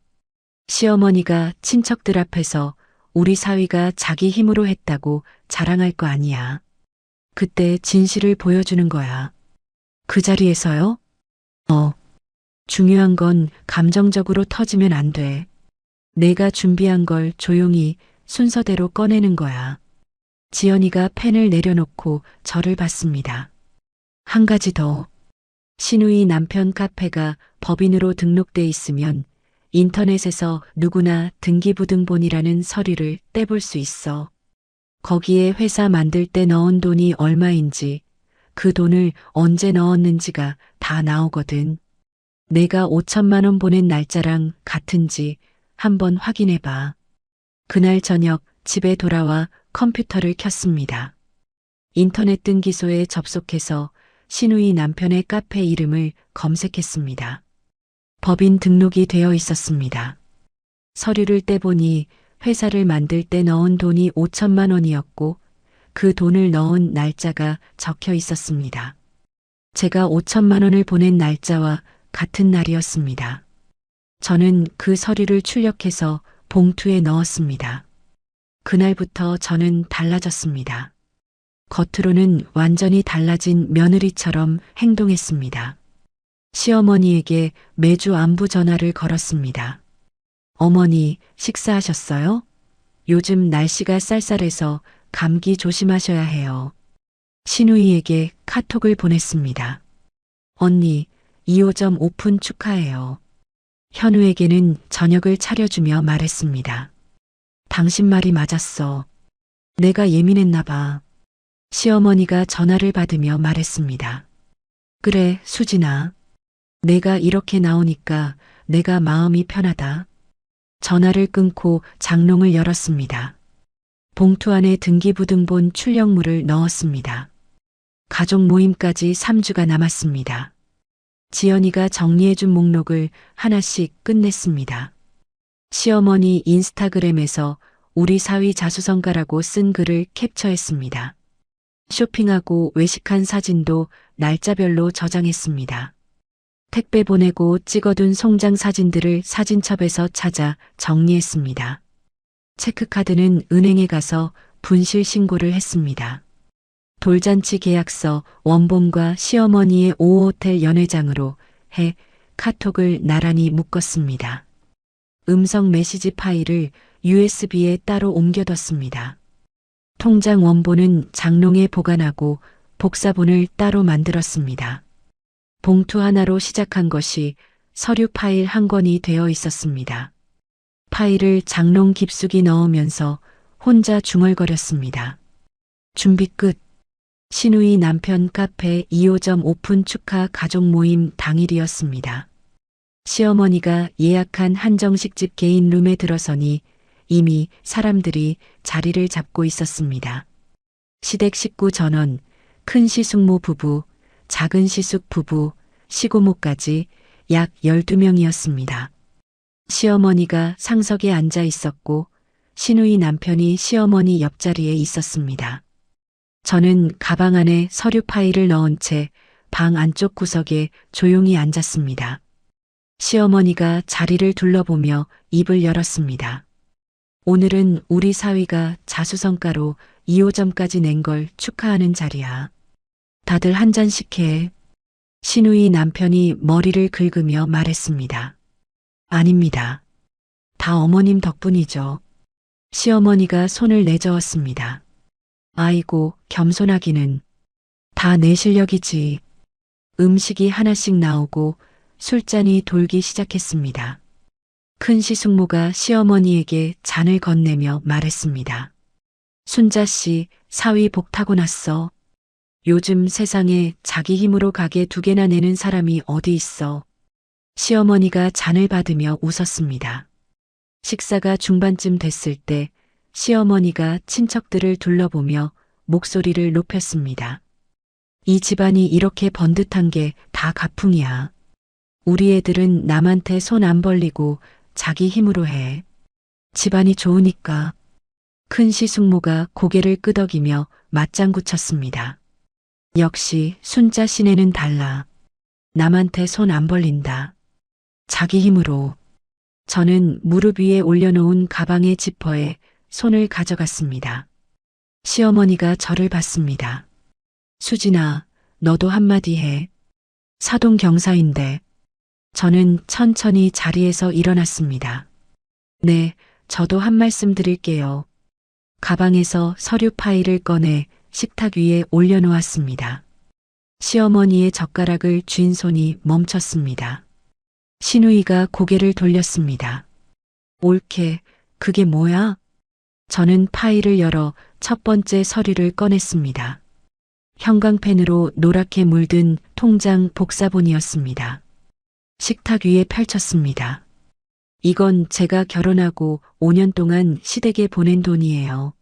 시어머니가 친척들 앞에서 우리 사위가 자기 힘으로 했다고 자랑할 거 아니야. 그때 진실을 보여주는 거야. 그 자리에서요? 중요한 건 감정적으로 터지면 안 돼. 내가 준비한 걸 조용히 순서대로 꺼내는 거야. 지연이가 펜을 내려놓고 저를 봤습니다. 한 가지 더. 신우이 남편 카페가 법인으로 등록돼 있으면 인터넷에서 누구나 등기부등본이라는 서류를 떼볼 수 있어. 거기에 회사 만들 때 넣은 돈이 얼마인지, 그 돈을 언제 넣었는지가 다 나오거든. 내가 5천만 원 보낸 날짜랑 같은지 한번 확인해 봐. 그날 저녁 집에 돌아와 컴퓨터를 켰습니다. 인터넷 등기소에 접속해서 신우이 남편의 카페 이름을 검색했습니다. 법인 등록이 되어 있었습니다. 서류를 떼보니 회사를 만들 때 넣은 돈이 5천만 원이었고 그 돈을 넣은 날짜가 적혀 있었습니다. 제가 5천만 원을 보낸 날짜와 같은 날이었습니다. 저는 그 서류를 출력해서 봉투에 넣었습니다. 그날부터 저는 달라졌습니다. 겉으로는 완전히 달라진 며느리처럼 행동했습니다. 시어머니에게 매주 안부 전화를 걸었습니다. 어머니, 식사하셨어요? 요즘 날씨가 쌀쌀해서 감기 조심하셔야 해요. 신우이에게 카톡을 보냈습니다. 언니, 2호점 오픈 축하해요. 현우에게는 저녁을 차려주며 말했습니다. 당신 말이 맞았어. 내가 예민했나 봐. 시어머니가 전화를 받으며 말했습니다. 그래, 수진아. 내가 이렇게 나오니까 내가 마음이 편하다. 전화를 끊고 장롱을 열었습니다. 봉투 안에 등기부등본 출력물을 넣었습니다. 가족 모임까지 3주가 남았습니다. 지연이가 정리해준 목록을 하나씩 끝냈습니다. 시어머니 인스타그램에서 우리 사위 자수성가라고 쓴 글을 캡처했습니다. 쇼핑하고 외식한 사진도 날짜별로 저장했습니다. 택배 보내고 찍어둔 송장 사진들을 사진첩에서 찾아 정리했습니다. 체크카드는 은행에 가서 분실 신고를 했습니다. 돌잔치 계약서 원본과 시어머니의 5호텔 연회장으로 해 카톡을 나란히 묶었습니다. 음성 메시지 파일을 USB에 따로 옮겨뒀습니다. 통장 원본은 장롱에 보관하고 복사본을 따로 만들었습니다. 봉투 하나로 시작한 것이 서류 파일 한 권이 되어 있었습니다. 파일을 장롱 깊숙이 넣으면서 혼자 중얼거렸습니다. 준비 끝. 신우이 남편 카페 2호점 오픈 축하 가족 모임 당일이었습니다. 시어머니가 예약한 한정식집 개인 룸에 들어서니 이미 사람들이 자리를 잡고 있었습니다. 시댁 식구 전원, 큰 시숙모 부부, 작은 시숙 부부, 시고모까지 약 12명이었습니다. 시어머니가 상석에 앉아 있었고 신우이 남편이 시어머니 옆자리에 있었습니다. 저는 가방 안에 서류 파일을 넣은 채 방 안쪽 구석에 조용히 앉았습니다. 시어머니가 자리를 둘러보며 입을 열었습니다. 오늘은 우리 사위가 자수성가로 2호점까지 낸 걸 축하하는 자리야. 다들 한 잔씩 해. 신우이 남편이 머리를 긁으며 말했습니다. 아닙니다. 다 어머님 덕분이죠. 시어머니가 손을 내저었습니다. 아이고, 겸손하기는. 다 내 실력이지. 음식이 하나씩 나오고 술잔이 돌기 시작했습니다. 큰 시숙모가 시어머니에게 잔을 건네며 말했습니다. 순자씨, 사위 복 타고났어. 요즘 세상에 자기 힘으로 가게 2개나 내는 사람이 어디 있어. 시어머니가 잔을 받으며 웃었습니다. 식사가 중반쯤 됐을 때 시어머니가 친척들을 둘러보며 목소리를 높였습니다. 이 집안이 이렇게 번듯한 게 다 가풍이야. 우리 애들은 남한테 손 안 벌리고 자기 힘으로 해. 집안이 좋으니까. 큰 시숙모가 고개를 끄덕이며 맞장구 쳤습니다. 역시 순자 씨네는 달라. 남한테 손 안 벌린다. 자기 힘으로. 저는 무릎 위에 올려놓은 가방의 지퍼에 손을 가져갔습니다. 시어머니가 저를 봤습니다. 수진아, 너도 한마디 해. 사돈 경사인데. 저는 천천히 자리에서 일어났습니다. 네, 저도 한 말씀 드릴게요. 가방에서 서류 파일을 꺼내 식탁 위에 올려놓았습니다. 시어머니의 젓가락을 쥔 손이 멈췄습니다. 신우이가 고개를 돌렸습니다. 옳게, 그게 뭐야? 저는 파일을 열어 첫 번째 서류를 꺼냈습니다. 형광펜으로 노랗게 물든 통장 복사본이었습니다. 식탁 위에 펼쳤습니다. 이건 제가 결혼하고 5년 동안 시댁에 보낸 돈이에요.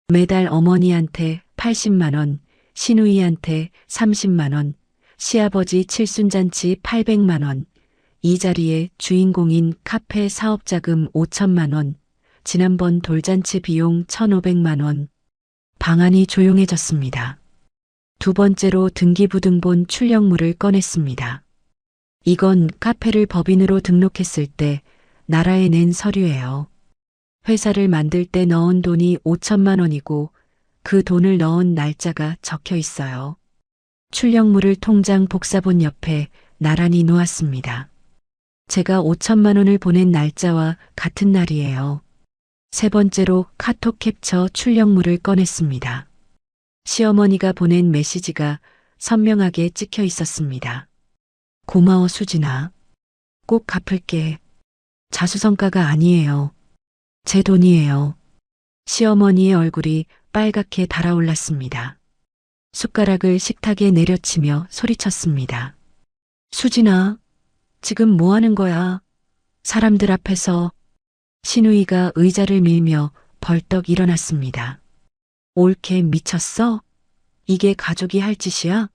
매달 어머니한테 80만 원, 신우이한테 30만 원, 시아버지 칠순잔치 800만 원, 이 자리에 주인공인 카페 사업자금 5천만 원, 지난번 돌잔치 비용 1,500만 원. 방안이 조용해졌습니다. 두 번째로 등기부등본 출력물을 꺼냈습니다. 이건 카페를 법인으로 등록했을 때 나라에 낸 서류예요. 회사를 만들 때 넣은 돈이 5천만 원이고 그 돈을 넣은 날짜가 적혀 있어요. 출력물을 통장 복사본 옆에 나란히 놓았습니다. 제가 5천만 원을 보낸 날짜와 같은 날이에요. 세 번째로 카톡 캡처 출력물을 꺼냈습니다. 시어머니가 보낸 메시지가 선명하게 찍혀 있었습니다. 고마워 수진아. 꼭 갚을게. 자수성가가 아니에요. 제 돈이에요. 시어머니의 얼굴이 빨갛게 달아올랐습니다. 숟가락을 식탁에 내려치며 소리쳤습니다. 수진아, 지금 뭐 하는 거야? 사람들 앞에서. 신우이가 의자를 밀며 벌떡 일어났습니다. 올케 미쳤어? 이게 가족이 할 짓이야?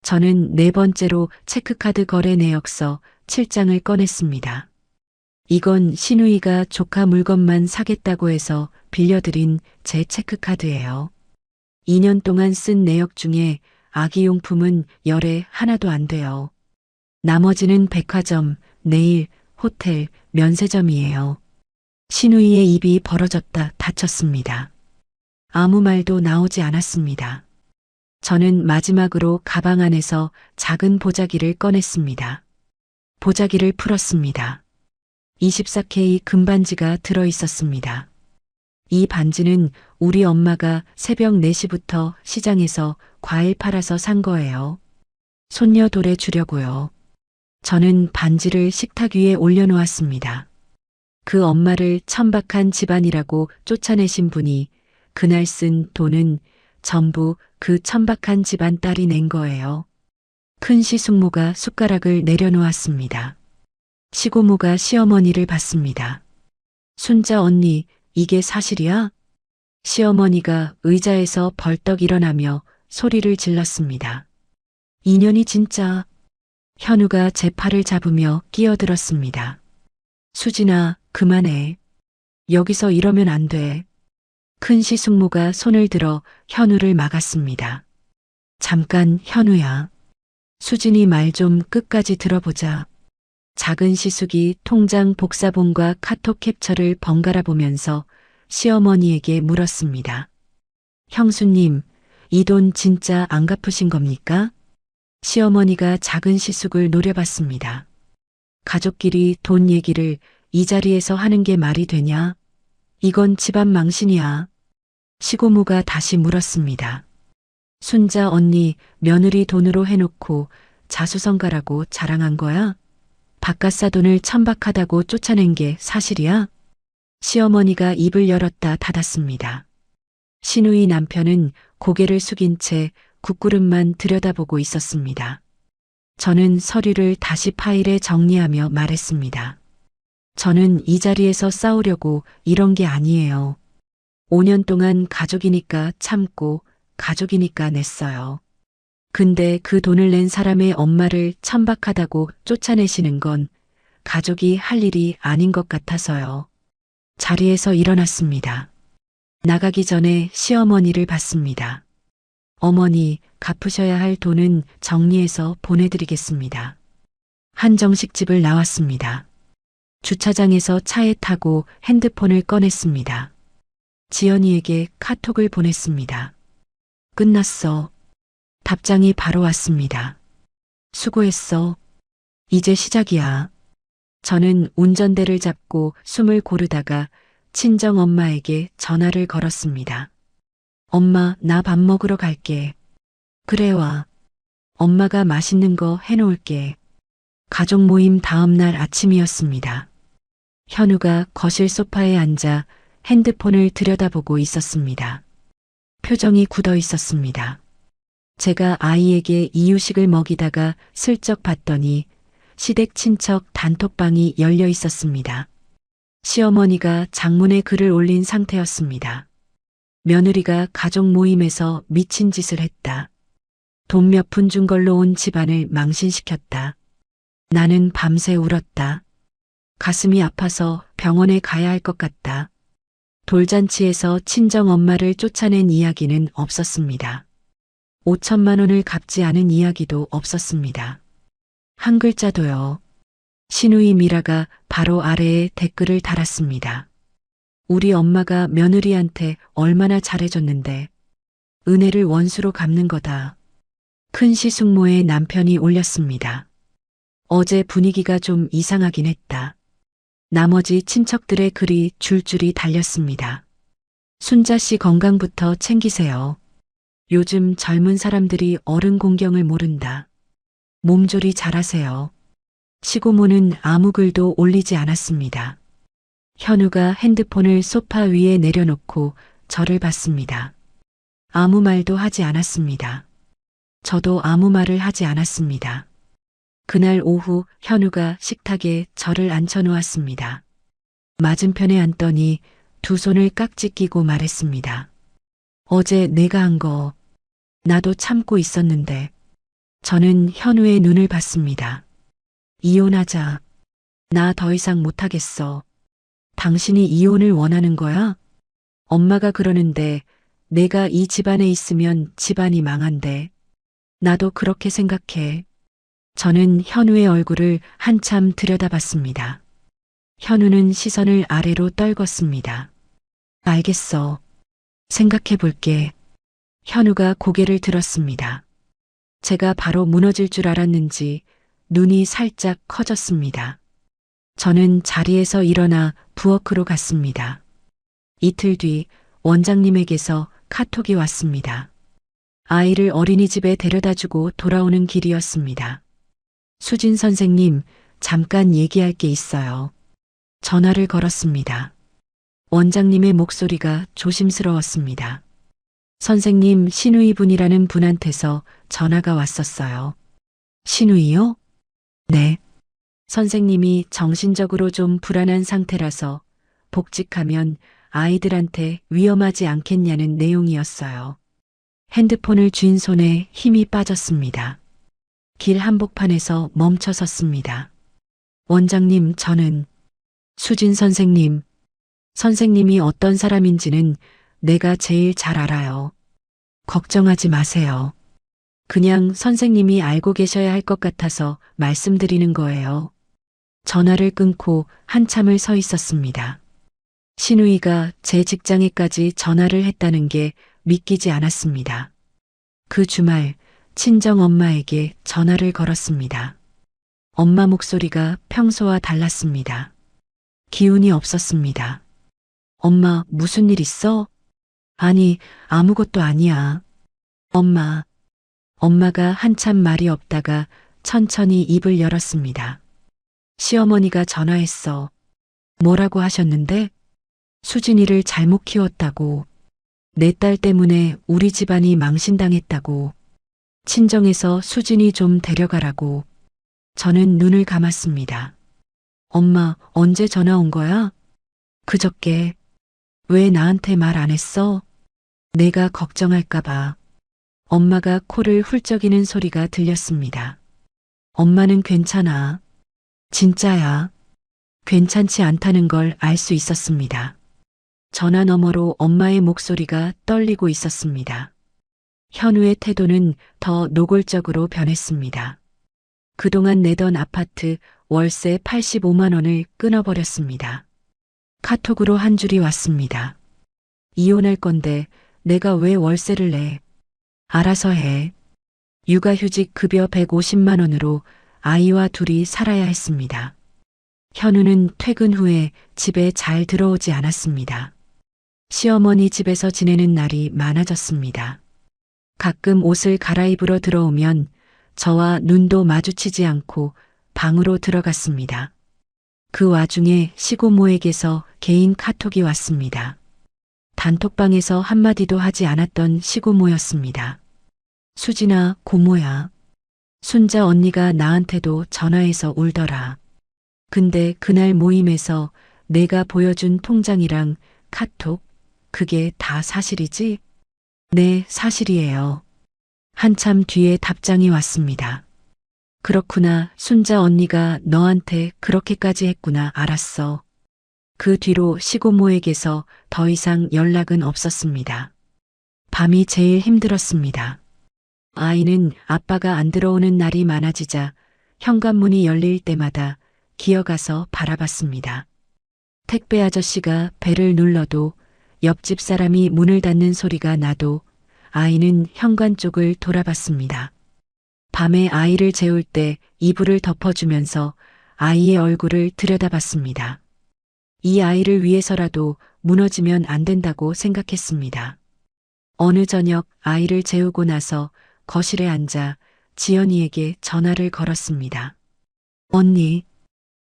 저는 네 번째로 체크카드 거래 내역서 7장을 꺼냈습니다. 이건 신우이가 조카 물건만 사겠다고 해서 빌려드린 제 체크카드예요. 2년 동안 쓴 내역 중에 아기용품은 열에 하나도 안 돼요. 나머지는 백화점, 네일, 호텔, 면세점이에요. 신우이의 입이 벌어졌다 닫혔습니다. 아무 말도 나오지 않았습니다. 저는 마지막으로 가방 안에서 작은 보자기를 꺼냈습니다. 보자기를 풀었습니다. 24K 금반지가 들어 있었습니다. 이 반지는 우리 엄마가 새벽 4시부터 시장에서 과일 팔아서 산 거예요. 손녀 돌에 주려고요. 저는 반지를 식탁 위에 올려놓았습니다. 그 엄마를 천박한 집안이라고 쫓아내신 분이 그날 쓴 돈은 전부 그 천박한 집안 딸이 낸 거예요. 큰 시숙모가 숟가락을 내려놓았습니다. 시고모가 시어머니를 봤습니다. 순자 언니, 이게 사실이야? 시어머니가 의자에서 벌떡 일어나며 소리를 질렀습니다. 인연이 진짜. 현우가 제 팔을 잡으며 끼어들었습니다. 수진아, 그만해. 여기서 이러면 안 돼. 큰 시숙모가 손을 들어 현우를 막았습니다. 잠깐, 현우야. 수진이 말 좀 끝까지 들어보자. 작은 시숙이 통장 복사본과 카톡 캡처를 번갈아 보면서 시어머니에게 물었습니다. 형수님, 이 돈 진짜 안 갚으신 겁니까? 시어머니가 작은 시숙을 노려봤습니다. 가족끼리 돈 얘기를 이 자리에서 하는 게 말이 되냐? 이건 집안 망신이야. 시고모가 다시 물었습니다. 순자 언니, 며느리 돈으로 해놓고 자수성가라고 자랑한 거야? 바깥사돈을 천박하다고 쫓아낸 게 사실이야? 시어머니가 입을 열었다 닫았습니다. 신우이 남편은 고개를 숙인 채 국구름만 들여다보고 있었습니다. 저는 서류를 다시 파일에 정리하며 말했습니다. 저는 이 자리에서 싸우려고 이런 게 아니에요. 5년 동안 가족이니까 참고 가족이니까 냈어요. 근데 그 돈을 낸 사람의 엄마를 천박하다고 쫓아내시는 건 가족이 할 일이 아닌 것 같아서요. 자리에서 일어났습니다. 나가기 전에 시어머니를 봤습니다. 어머니, 갚으셔야 할 돈은 정리해서 보내드리겠습니다. 한정식집을 나왔습니다. 주차장에서 차에 타고 핸드폰을 꺼냈습니다. 지연이에게 카톡을 보냈습니다. 끝났어. 답장이 바로 왔습니다. 수고했어. 이제 시작이야. 저는 운전대를 잡고 숨을 고르다가 친정 엄마에게 전화를 걸었습니다. 엄마, 나 밥 먹으러 갈게. 그래 와. 엄마가 맛있는 거 해놓을게. 가족 모임 다음 날 아침이었습니다. 현우가 거실 소파에 앉아 핸드폰을 들여다보고 있었습니다. 표정이 굳어 있었습니다. 제가 아이에게 이유식을 먹이다가 슬쩍 봤더니 시댁 친척 단톡방이 열려 있었습니다. 시어머니가 장문의 글을 올린 상태였습니다. 며느리가 가족 모임에서 미친 짓을 했다. 돈 몇 푼 준 걸로 온 집안을 망신시켰다. 나는 밤새 울었다. 가슴이 아파서 병원에 가야 할 것 같다. 돌잔치에서 친정 엄마를 쫓아낸 이야기는 없었습니다. 5천만 원을 갚지 않은 이야기도 없었습니다. 한 글자도요. 신우이 미라가 바로 아래에 댓글을 달았습니다. 우리 엄마가 며느리한테 얼마나 잘해줬는데 은혜를 원수로 갚는 거다. 큰 시숙모의 남편이 올렸습니다. 어제 분위기가 좀 이상하긴 했다. 나머지 친척들의 글이 줄줄이 달렸습니다. 순자 씨 건강부터 챙기세요. 요즘 젊은 사람들이 어른 공경을 모른다. 몸조리 잘하세요. 시고모는 아무 글도 올리지 않았습니다. 현우가 핸드폰을 소파 위에 내려놓고 저를 봤습니다. 아무 말도 하지 않았습니다. 저도 아무 말을 하지 않았습니다. 그날 오후 현우가 식탁에 저를 앉혀놓았습니다. 맞은편에 앉더니 두 손을 깍지 끼고 말했습니다. 어제 내가 한 거 나도 참고 있었는데. 저는 현우의 눈을 봤습니다. 이혼하자. 나 더 이상 못하겠어. 당신이 이혼을 원하는 거야? 엄마가 그러는데 내가 이 집안에 있으면 집안이 망한대. 나도 그렇게 생각해. 저는 현우의 얼굴을 한참 들여다봤습니다. 현우는 시선을 아래로 떨궜습니다. 알겠어. 생각해 볼게. 현우가 고개를 들었습니다. 제가 바로 무너질 줄 알았는지 눈이 살짝 커졌습니다. 저는 자리에서 일어나 부엌으로 갔습니다. 이틀 뒤 원장님에게서 카톡이 왔습니다. 아이를 어린이집에 데려다주고 돌아오는 길이었습니다. 수진 선생님, 잠깐 얘기할 게 있어요. 전화를 걸었습니다. 원장님의 목소리가 조심스러웠습니다. 선생님, 신우이 분이라는 분한테서 전화가 왔었어요. 신우이요? 네. 선생님이 정신적으로 좀 불안한 상태라서 복직하면 아이들한테 위험하지 않겠냐는 내용이었어요. 핸드폰을 쥔 손에 힘이 빠졌습니다. 길 한복판에서 멈춰 섰습니다. 원장님, 저는 수진 선생님, 선생님이 어떤 사람인지는 내가 제일 잘 알아요. 걱정하지 마세요. 그냥 선생님이 알고 계셔야 할 것 같아서 말씀드리는 거예요. 전화를 끊고 한참을 서 있었습니다. 신우이가 제 직장에까지 전화를 했다는 게 믿기지 않았습니다. 그 주말 친정 엄마에게 전화를 걸었습니다. 엄마 목소리가 평소와 달랐습니다. 기운이 없었습니다. 엄마, 무슨 일 있어? 아니, 아무것도 아니야. 엄마가 한참 말이 없다가 천천히 입을 열었습니다. 시어머니가 전화했어. 뭐라고 하셨는데? 수진이를 잘못 키웠다고. 내 딸 때문에 우리 집안이 망신당했다고. 친정에서 수진이 좀 데려가라고. 저는 눈을 감았습니다. 엄마, 언제 전화 온 거야? 그저께. 왜 나한테 말 안 했어? 내가 걱정할까봐. 엄마가 코를 훌쩍이는 소리가 들렸습니다. 엄마는 괜찮아. 진짜야. 괜찮지 않다는 걸 알 수 있었습니다. 전화 너머로 엄마의 목소리가 떨리고 있었습니다. 현우의 태도는 더 노골적으로 변했습니다. 그동안 내던 아파트 월세 85만 원을 끊어버렸습니다. 카톡으로 한 줄이 왔습니다. 이혼할 건데 내가 왜 월세를 내? 알아서 해. 육아휴직 급여 150만 원으로 아이와 둘이 살아야 했습니다. 현우는 퇴근 후에 집에 잘 들어오지 않았습니다. 시어머니 집에서 지내는 날이 많아졌습니다. 가끔 옷을 갈아입으러 들어오면 저와 눈도 마주치지 않고 방으로 들어갔습니다. 그 와중에 시고모에게서 개인 카톡이 왔습니다. 단톡방에서 한마디도 하지 않았던 시고모였습니다. 수진아, 고모야. 순자 언니가 나한테도 전화해서 울더라. 근데 그날 모임에서 내가 보여준 통장이랑 카톡, 그게 다 사실이지? 네, 사실이에요. 한참 뒤에 답장이 왔습니다. 그렇구나, 순자 언니가 너한테 그렇게까지 했구나, 알았어. 그 뒤로 시고모에게서 더 이상 연락은 없었습니다. 밤이 제일 힘들었습니다. 아이는 아빠가 안 들어오는 날이 많아지자 현관문이 열릴 때마다 기어가서 바라봤습니다. 택배 아저씨가 벨을 눌러도 옆집 사람이 문을 닫는 소리가 나도 아이는 현관 쪽을 돌아봤습니다. 밤에 아이를 재울 때 이불을 덮어주면서 아이의 얼굴을 들여다봤습니다. 이 아이를 위해서라도 무너지면 안 된다고 생각했습니다. 어느 저녁 아이를 재우고 나서 거실에 앉아 지연이에게 전화를 걸었습니다. 언니,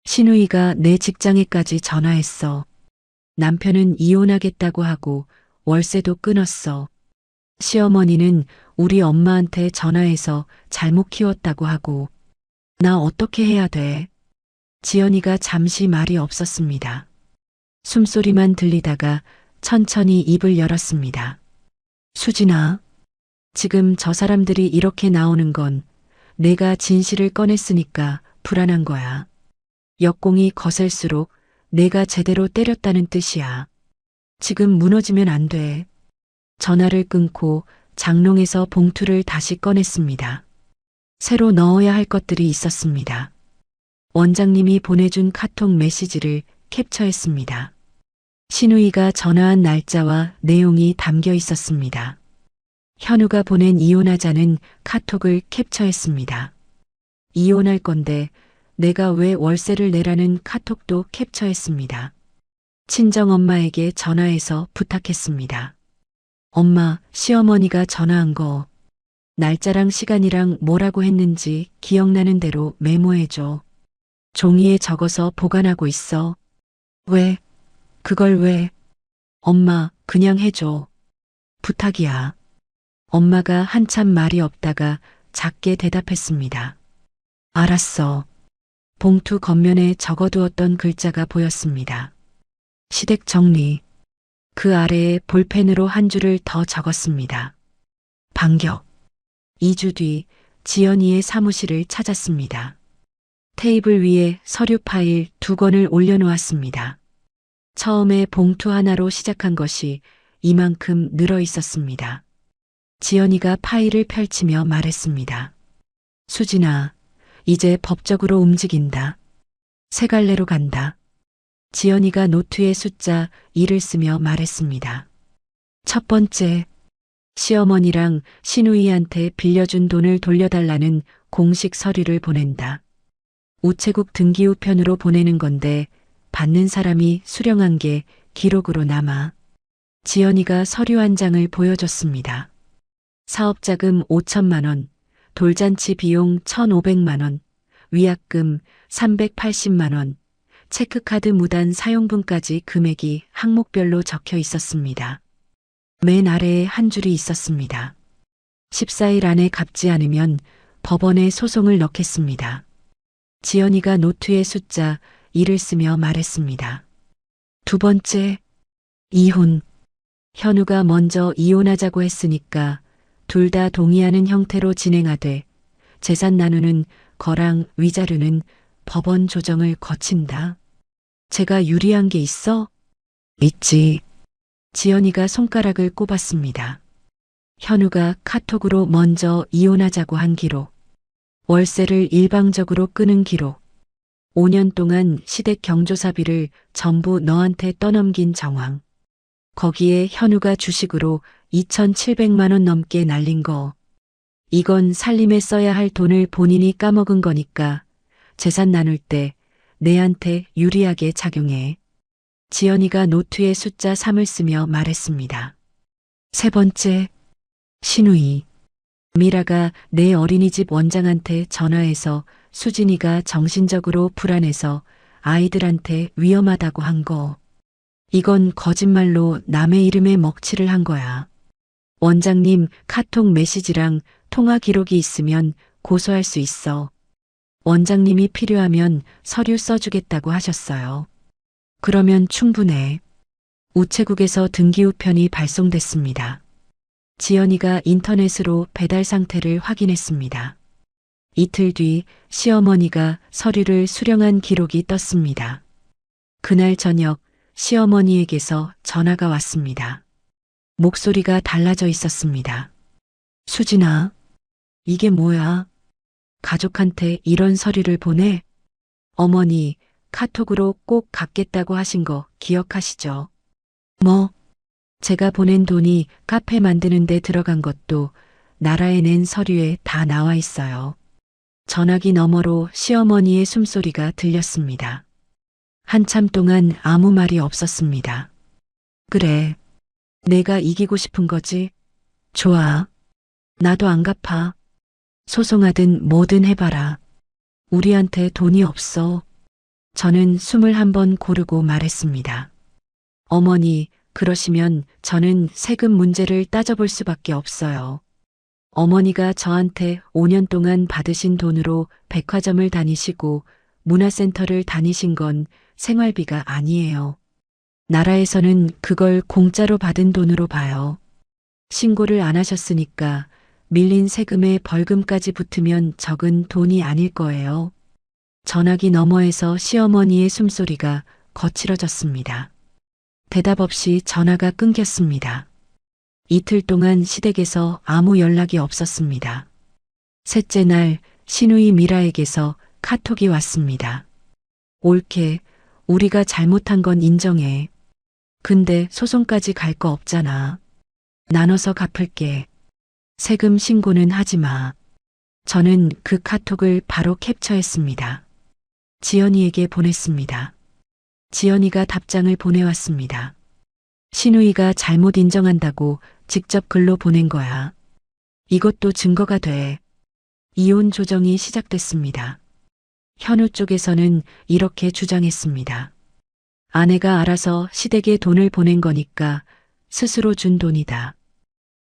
신우이가 내 직장에까지 전화했어. 남편은 이혼하겠다고 하고 월세도 끊었어. 시어머니는 우리 엄마한테 전화해서 잘못 키웠다고 하고. 나 어떻게 해야 돼? 지연이가 잠시 말이 없었습니다. 숨소리만 들리다가 천천히 입을 열었습니다. 수진아, 지금 저 사람들이 이렇게 나오는 건 내가 진실을 꺼냈으니까 불안한 거야. 역공이 거셀수록 내가 제대로 때렸다는 뜻이야. 지금 무너지면 안 돼. 전화를 끊고 장롱에서 봉투를 다시 꺼냈습니다. 새로 넣어야 할 것들이 있었습니다. 원장님이 보내준 카톡 메시지를 캡처했습니다. 신우이가 전화한 날짜와 내용이 담겨 있었습니다. 현우가 보낸 이혼하자는 카톡을 캡처했습니다. 이혼할 건데 내가 왜 월세를 내라는 카톡도 캡처했습니다. 친정엄마에게 전화해서 부탁했습니다. 엄마, 시어머니가 전화한 거 날짜랑 시간이랑 뭐라고 했는지 기억나는 대로 메모해줘. 종이에 적어서 보관하고 있어. 왜? 그걸 왜? 엄마, 그냥 해줘. 부탁이야. 엄마가 한참 말이 없다가 작게 대답했습니다. 알았어. 봉투 겉면에 적어두었던 글자가 보였습니다. 시댁 정리. 그 아래에 볼펜으로 한 줄을 더 적었습니다. 반격. 2주 뒤 지연이의 사무실을 찾았습니다. 테이블 위에 서류 파일 2권을 올려놓았습니다. 처음에 봉투 하나로 시작한 것이 이만큼 늘어 있었습니다. 지연이가 파일을 펼치며 말했습니다. 수진아, 이제 법적으로 움직인다. 세 갈래로 간다. 지연이가 노트에 숫자 2를 쓰며 말했습니다. 첫 번째, 시어머니랑 신우이한테 빌려준 돈을 돌려달라는 공식 서류를 보낸다. 우체국 등기우편으로 보내는 건데 받는 사람이 수령한 게 기록으로 남아. 지연이가 서류 한 장을 보여줬습니다. 사업자금 5천만 원, 돌잔치 비용 1,500만 원, 위약금 380만 원, 체크카드 무단 사용분까지 금액이 항목별로 적혀 있었습니다. 맨 아래에 한 줄이 있었습니다. 14일 안에 갚지 않으면 법원에 소송을 넣겠습니다. 지연이가 노트에 숫자 2를 쓰며 말했습니다. 두 번째, 이혼. 현우가 먼저 이혼하자고 했으니까 둘 다 동의하는 형태로 진행하되 재산 나누는 거랑 위자료는 법원 조정을 거친다. 제가 유리한 게 있어? 있지. 지연이가 손가락을 꼽았습니다. 현우가 카톡으로 먼저 이혼하자고 한 기록. 월세를 일방적으로 끊은 기록. 5년 동안 시댁 경조사비를 전부 너한테 떠넘긴 정황. 거기에 현우가 주식으로 2,700만 원 넘게 날린 거. 이건 살림에 써야 할 돈을 본인이 까먹은 거니까 재산 나눌 때 내한테 유리하게 작용해. 지연이가 노트에 숫자 3을 쓰며 말했습니다. 세 번째, 신우이. 미라가 내 어린이집 원장한테 전화해서 수진이가 정신적으로 불안해서 아이들한테 위험하다고 한 거. 이건 거짓말로 남의 이름에 먹칠을 한 거야. 원장님 카톡 메시지랑 통화 기록이 있으면 고소할 수 있어. 원장님이 필요하면 서류 써주겠다고 하셨어요. 그러면 충분해. 우체국에서 등기우편이 발송됐습니다. 지연이가 인터넷으로 배달 상태를 확인했습니다. 이틀 뒤 시어머니가 서류를 수령한 기록이 떴습니다. 그날 저녁 시어머니에게서 전화가 왔습니다. 목소리가 달라져 있었습니다. 수진아, 이게 뭐야? 가족한테 이런 서류를 보내? 어머니, 카톡으로 꼭 갚겠다고 하신 거 기억하시죠? 뭐? 제가 보낸 돈이 카페 만드는 데 들어간 것도 나라에 낸 서류에 다 나와 있어요. 전화기 너머로 시어머니의 숨소리가 들렸습니다. 한참 동안 아무 말이 없었습니다. 그래, 내가 이기고 싶은 거지? 좋아. 나도 안 갚아. 소송하든 뭐든 해봐라. 우리한테 돈이 없어. 저는 숨을 한번 고르고 말했습니다. 어머니, 그러시면 저는 세금 문제를 따져볼 수밖에 없어요. 어머니가 저한테 5년 동안 받으신 돈으로 백화점을 다니시고 문화센터를 다니신 건 생활비가 아니에요. 나라에서는 그걸 공짜로 받은 돈으로 봐요. 신고를 안 하셨으니까 밀린 세금에 벌금까지 붙으면 적은 돈이 아닐 거예요. 전화기 너머에서 시어머니의 숨소리가 거칠어졌습니다. 대답 없이 전화가 끊겼습니다. 이틀 동안 시댁에서 아무 연락이 없었습니다. 셋째 날 시누이 미라에게서 카톡이 왔습니다. 옳게, 우리가 잘못한 건 인정해. 근데 소송까지 갈 거 없잖아. 나눠서 갚을게. 세금 신고는 하지 마. 저는 그 카톡을 바로 캡처했습니다. 지연이에게 보냈습니다. 지연이가 답장을 보내왔습니다. 시누이가 잘못 인정한다고 직접 글로 보낸 거야. 이것도 증거가 돼. 이혼 조정이 시작됐습니다. 현우 쪽에서는 이렇게 주장했습니다. 아내가 알아서 시댁에 돈을 보낸 거니까 스스로 준 돈이다.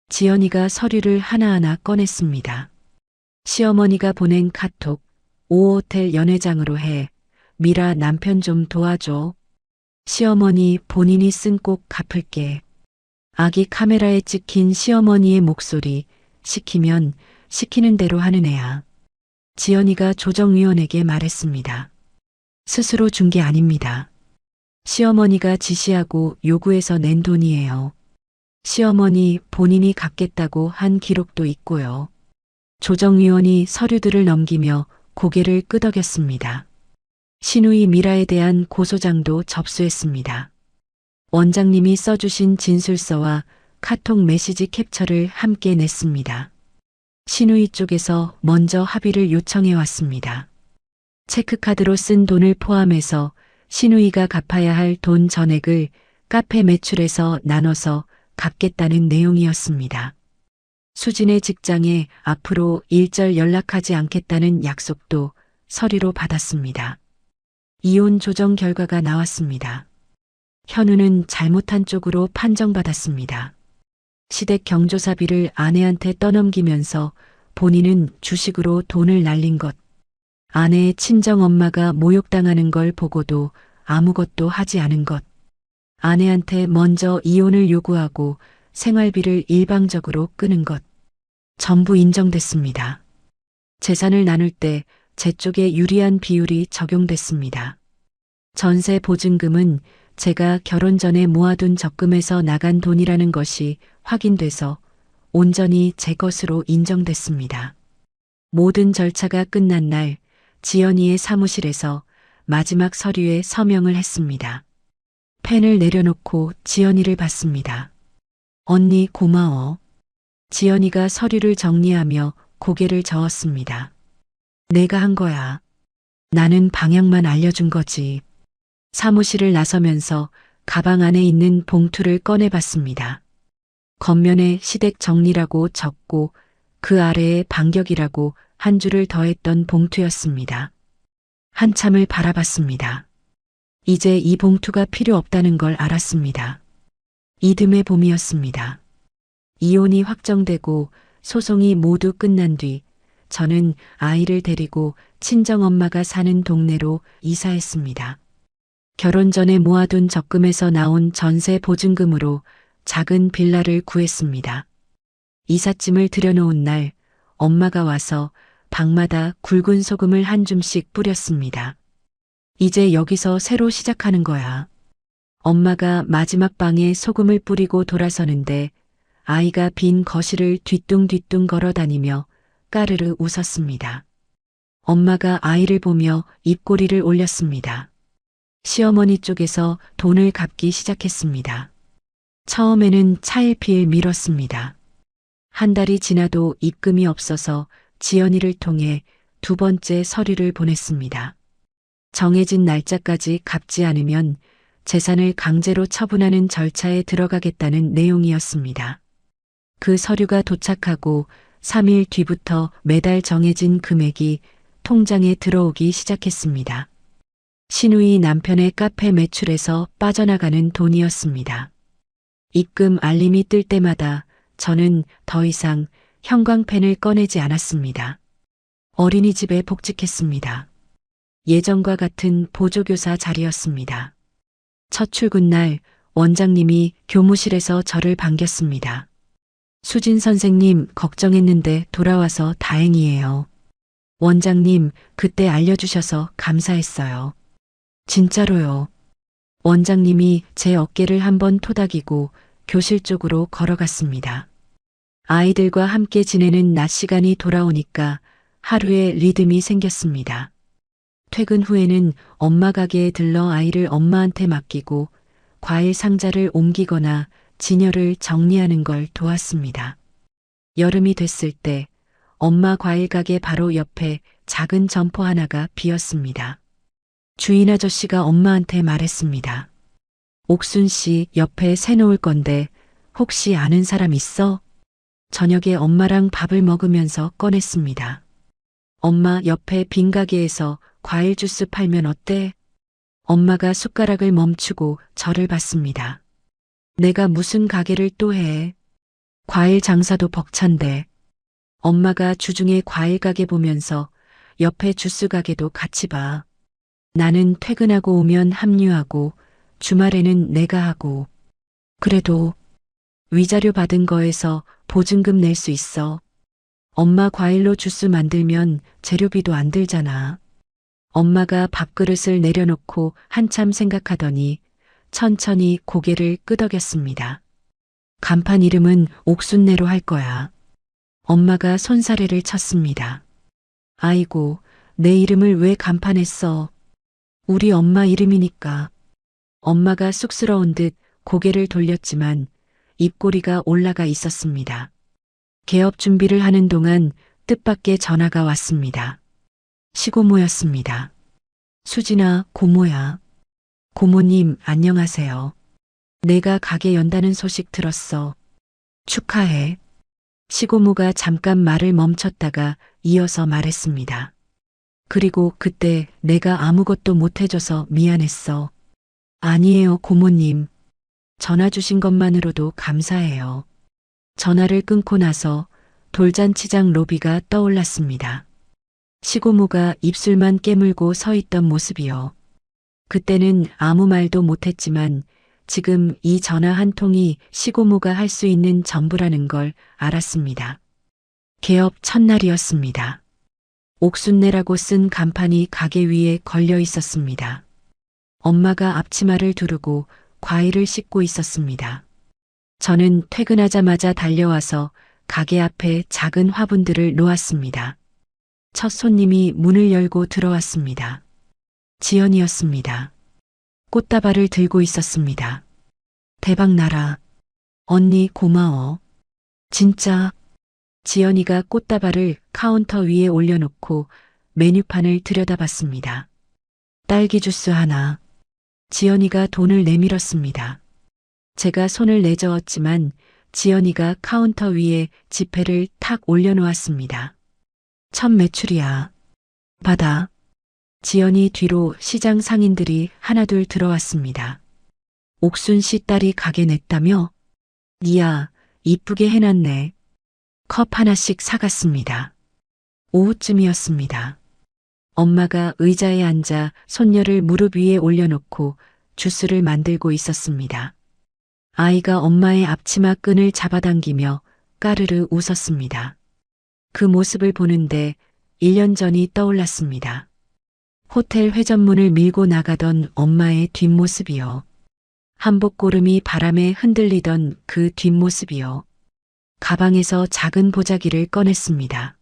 지연이가 서류를 하나하나 꺼냈습니다. 시어머니가 보낸 카톡, 5호텔 연회장으로 해. 미라 남편 좀 도와줘. 시어머니 본인이 쓴 꼭 갚을게. 아기 카메라에 찍힌 시어머니의 목소리, 시키면 시키는 대로 하는 애야. 지연이가 조정위원에게 말했습니다. 스스로 준 게 아닙니다. 시어머니가 지시하고 요구해서 낸 돈이에요. 시어머니 본인이 갚겠다고 한 기록도 있고요. 조정위원이 서류들을 넘기며 고개를 끄덕였습니다. 시누이 미라에 대한 고소장도 접수했습니다. 원장님이 써주신 진술서와 카톡 메시지 캡처를 함께 냈습니다. 시누이 쪽에서 먼저 합의를 요청해 왔습니다. 체크카드로 쓴 돈을 포함해서 시누이가 갚아야 할 돈 전액을 카페 매출에서 나눠서 갚겠다는 내용이었습니다. 수진의 직장에 앞으로 일절 연락하지 않겠다는 약속도 서류로 받았습니다. 이혼 조정 결과가 나왔습니다. 현우는 잘못한 쪽으로 판정받았습니다. 시댁 경조사비를 아내한테 떠넘기면서 본인은 주식으로 돈을 날린 것, 아내의 친정엄마가 모욕당하는 걸 보고도 아무것도 하지 않은 것, 아내한테 먼저 이혼을 요구하고 생활비를 일방적으로 끄는 것, 전부 인정됐습니다. 재산을 나눌 때 제 쪽에 유리한 비율이 적용됐습니다. 전세 보증금은 제가 결혼 전에 모아둔 적금에서 나간 돈이라는 것이 확인돼서 온전히 제 것으로 인정됐습니다. 모든 절차가 끝난 날 지연이의 사무실에서 마지막 서류에 서명을 했습니다. 펜을 내려놓고 지연이를 봤습니다. 언니 고마워. 지연이가 서류를 정리하며 고개를 저었습니다. 내가 한 거야. 나는 방향만 알려준 거지. 사무실을 나서면서 가방 안에 있는 봉투를 꺼내봤습니다. 겉면에 시댁 정리라고 적고 그 아래에 반격이라고 한 줄을 더했던 봉투였습니다. 한참을 바라봤습니다. 이제 이 봉투가 필요 없다는 걸 알았습니다. 이듬해 봄이었습니다. 이혼이 확정되고 소송이 모두 끝난 뒤 저는 아이를 데리고 친정엄마가 사는 동네로 이사했습니다. 결혼 전에 모아둔 적금에서 나온 전세 보증금으로 작은 빌라를 구했습니다. 이삿짐을 들여놓은 날 엄마가 와서 방마다 굵은 소금을 한 줌씩 뿌렸습니다. 이제 여기서 새로 시작하는 거야. 엄마가 마지막 방에 소금을 뿌리고 돌아서는데 아이가 빈 거실을 뒤뚱뒤뚱 걸어다니며 까르르 웃었습니다. 엄마가 아이를 보며 입꼬리를 올렸습니다. 시어머니 쪽에서 돈을 갚기 시작했습니다. 처음에는 차일피일 미뤘습니다. 한 달이 지나도 입금이 없어서 지연이를 통해 두 번째 서류를 보냈습니다. 정해진 날짜까지 갚지 않으면 재산을 강제로 처분하는 절차에 들어가겠다는 내용이었습니다. 그 서류가 도착하고 3일 뒤부터 매달 정해진 금액이 통장에 들어오기 시작했습니다. 시누이 남편의 카페 매출에서 빠져나가는 돈이었습니다. 입금 알림이 뜰 때마다 저는 더 이상 형광펜을 꺼내지 않았습니다. 어린이집에 복직했습니다. 예전과 같은 보조교사 자리였습니다. 첫 출근 날 원장님이 교무실에서 저를 반겼습니다. 수진 선생님 걱정했는데 돌아와서 다행이에요. 원장님, 그때 알려주셔서 감사했어요. 진짜로요. 원장님이 제 어깨를 한번 토닥이고 교실 쪽으로 걸어갔습니다. 아이들과 함께 지내는 낮 시간이 돌아오니까 하루의 리듬이 생겼습니다. 퇴근 후에는 엄마 가게에 들러 아이를 엄마한테 맡기고 과일 상자를 옮기거나 진열을 정리하는 걸 도왔습니다. 여름이 됐을 때 엄마 과일 가게 바로 옆에 작은 점포 하나가 비었습니다. 주인 아저씨가 엄마한테 말했습니다. 옥순 씨 옆에 새 놓을 건데 혹시 아는 사람 있어? 저녁에 엄마랑 밥을 먹으면서 꺼냈습니다. 엄마 옆에 빈 가게에서 과일 주스 팔면 어때? 엄마가 숟가락을 멈추고 저를 봤습니다. 내가 무슨 가게를 또 해? 과일 장사도 벅찬데. 엄마가 주중에 과일 가게 보면서 옆에 주스 가게도 같이 봐. 나는 퇴근하고 오면 합류하고 주말에는 내가 하고. 그래도 위자료 받은 거에서 보증금 낼 수 있어. 엄마 과일로 주스 만들면 재료비도 안 들잖아. 엄마가 밥그릇을 내려놓고 한참 생각하더니 천천히 고개를 끄덕였습니다. 간판 이름은 옥순내로 할 거야. 엄마가 손사래를 쳤습니다. 아이고, 내 이름을 왜 간판에 써? 우리 엄마 이름이니까. 엄마가 쑥스러운 듯 고개를 돌렸지만 입꼬리가 올라가 있었습니다. 개업 준비를 하는 동안 뜻밖의 전화가 왔습니다. 시고모였습니다. 수진아, 고모야. 고모님, 안녕하세요. 내가 가게 연다는 소식 들었어. 축하해. 시고모가 잠깐 말을 멈췄다가 이어서 말했습니다. 그리고 그때 내가 아무것도 못해줘서 미안했어. 아니에요, 고모님. 전화 주신 것만으로도 감사해요. 전화를 끊고 나서 돌잔치장 로비가 떠올랐습니다. 시고모가 입술만 깨물고 서 있던 모습이요. 그때는 아무 말도 못했지만 지금 이 전화 한 통이 시고모가 할 수 있는 전부라는 걸 알았습니다. 개업 첫날이었습니다. 옥순내라고 쓴 간판이 가게 위에 걸려 있었습니다. 엄마가 앞치마를 두르고 과일을 씻고 있었습니다. 저는 퇴근하자마자 달려와서 가게 앞에 작은 화분들을 놓았습니다. 첫 손님이 문을 열고 들어왔습니다. 지연이었습니다. 꽃다발을 들고 있었습니다. 대박 나라. 언니 고마워. 진짜. 지연이가 꽃다발을 카운터 위에 올려놓고 메뉴판을 들여다봤습니다. 딸기 주스 하나. 지연이가 돈을 내밀었습니다. 제가 손을 내저었지만 지연이가 카운터 위에 지폐를 탁 올려놓았습니다. 첫 매출이야. 받아. 지연이 뒤로 시장 상인들이 하나둘 들어왔습니다. 옥순 씨 딸이 가게 냈다며? 이야, 이쁘게 해놨네. 컵 하나씩 사갔습니다. 오후쯤이었습니다. 엄마가 의자에 앉아 손녀를 무릎 위에 올려놓고 주스를 만들고 있었습니다. 아이가 엄마의 앞치마 끈을 잡아당기며 까르르 웃었습니다. 그 모습을 보는데 1년 전이 떠올랐습니다. 호텔 회전문을 밀고 나가던 엄마의 뒷모습이요. 한복고름이 바람에 흔들리던 그 뒷모습이요. 가방에서 작은 보자기를 꺼냈습니다.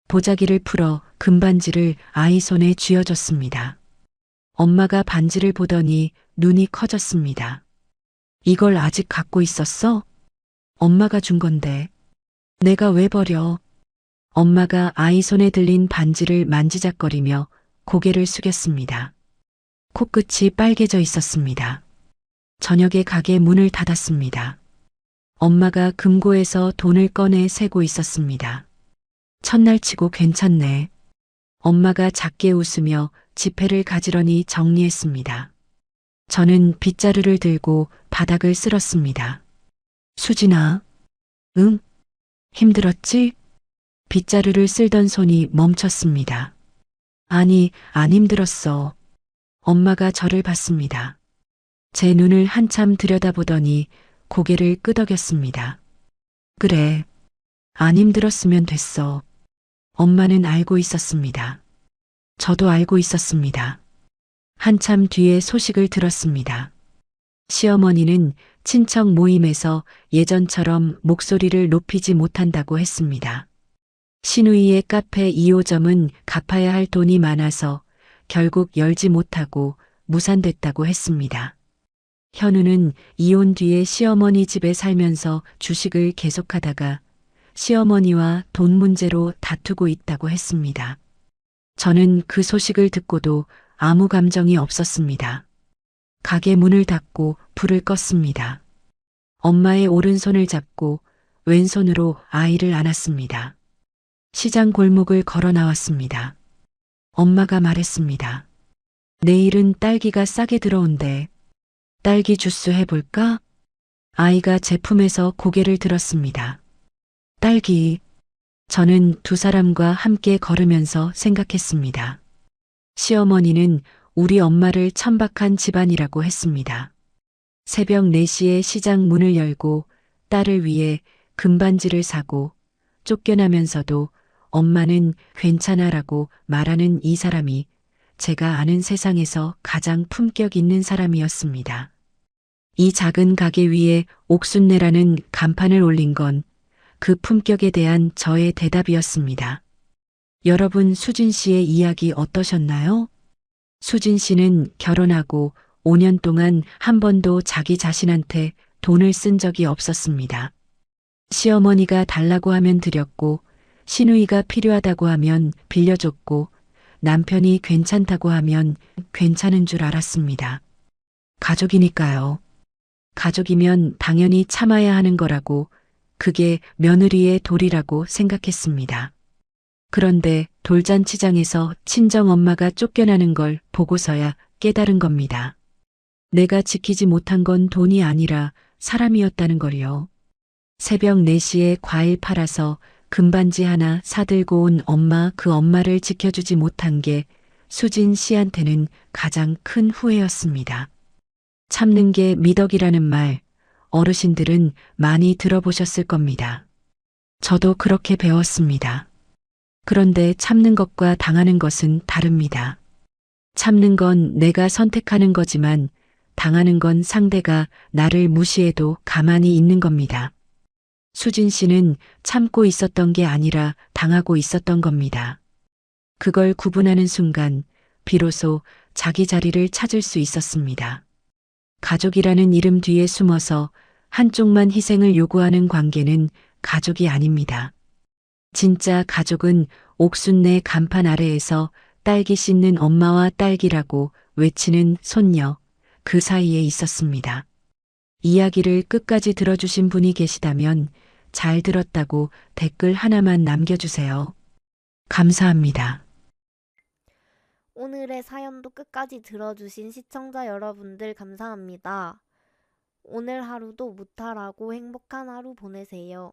보자기를 풀어 금반지를 아이 손에 쥐어줬습니다. 엄마가 반지를 보더니 눈이 커졌습니다. 이걸 아직 갖고 있었어? 엄마가 준 건데. 내가 왜 버려? 엄마가 아이 손에 들린 반지를 만지작거리며 고개를 숙였습니다. 코끝이 빨개져 있었습니다. 저녁에 가게 문을 닫았습니다. 엄마가 금고에서 돈을 꺼내 세고 있었습니다. 첫날 치고 괜찮네. 엄마가 작게 웃으며 지폐를 가지런히 정리했습니다. 저는 빗자루를 들고 바닥을 쓸었습니다. 수진아. 응? 힘들었지? 빗자루를 쓸던 손이 멈췄습니다. 아니, 안 힘들었어. 엄마가 저를 봤습니다. 제 눈을 한참 들여다보더니 고개를 끄덕였습니다. 그래, 안 힘들었으면 됐어. 엄마는 알고 있었습니다. 저도 알고 있었습니다. 한참 뒤에 소식을 들었습니다. 시어머니는 친척 모임에서 예전처럼 목소리를 높이지 못한다고 했습니다. 신우이의 카페 2호점은 갚아야 할 돈이 많아서 결국 열지 못하고 무산됐다고 했습니다. 현우는 이혼 뒤에 시어머니 집에 살면서 주식을 계속하다가 시어머니와 돈 문제로 다투고 있다고 했습니다. 저는 그 소식을 듣고도 아무 감정이 없었습니다. 가게 문을 닫고 불을 껐습니다. 엄마의 오른손을 잡고 왼손으로 아이를 안았습니다. 시장 골목을 걸어 나왔습니다. 엄마가 말했습니다. 내일은 딸기가 싸게 들어온대. 딸기 주스 해볼까? 아이가 제 품에서 고개를 들었습니다. 딸기. 저는 두 사람과 함께 걸으면서 생각했습니다. 시어머니는 우리 엄마를 천박한 집안이라고 했습니다. 새벽 4시에 시장 문을 열고 딸을 위해 금반지를 사고 쫓겨나면서도 엄마는 괜찮아라고 말하는 이 사람이 제가 아는 세상에서 가장 품격 있는 사람이었습니다. 이 작은 가게 위에 옥순내라는 간판을 올린 건 그 품격에 대한 저의 대답이었습니다. 여러분, 수진 씨의 이야기 어떠셨나요? 수진 씨는 결혼하고 5년 동안 한 번도 자기 자신한테 돈을 쓴 적이 없었습니다. 시어머니가 달라고 하면 드렸고, 시누이가 필요하다고 하면 빌려줬고, 남편이 괜찮다고 하면 괜찮은 줄 알았습니다. 가족이니까요. 가족이면 당연히 참아야 하는 거라고, 그게 며느리의 도리라고 생각했습니다. 그런데 돌잔치장에서 친정엄마가 쫓겨나는 걸 보고서야 깨달은 겁니다. 내가 지키지 못한 건 돈이 아니라 사람이었다는 걸요. 새벽 4시에 과일 팔아서 금반지 하나 사들고 온 엄마, 그 엄마를 지켜주지 못한 게 수진 씨한테는 가장 큰 후회였습니다. 참는 게 미덕이라는 말, 어르신들은 많이 들어보셨을 겁니다. 저도 그렇게 배웠습니다. 그런데 참는 것과 당하는 것은 다릅니다. 참는 건 내가 선택하는 거지만 당하는 건 상대가 나를 무시해도 가만히 있는 겁니다. 수진 씨는 참고 있었던 게 아니라 당하고 있었던 겁니다. 그걸 구분하는 순간 비로소 자기 자리를 찾을 수 있었습니다. 가족이라는 이름 뒤에 숨어서 한쪽만 희생을 요구하는 관계는 가족이 아닙니다. 진짜 가족은 옥순내 간판 아래에서 딸기 씻는 엄마와 딸기라고 외치는 손녀, 그 사이에 있었습니다. 이야기를 끝까지 들어주신 분이 계시다면 잘 들었다고 댓글 하나만 남겨주세요. 감사합니다. 오늘의 사연도 끝까지 들어주신 시청자 여러분들 감사합니다. 오늘 하루도 무탈하고 행복한 하루 보내세요.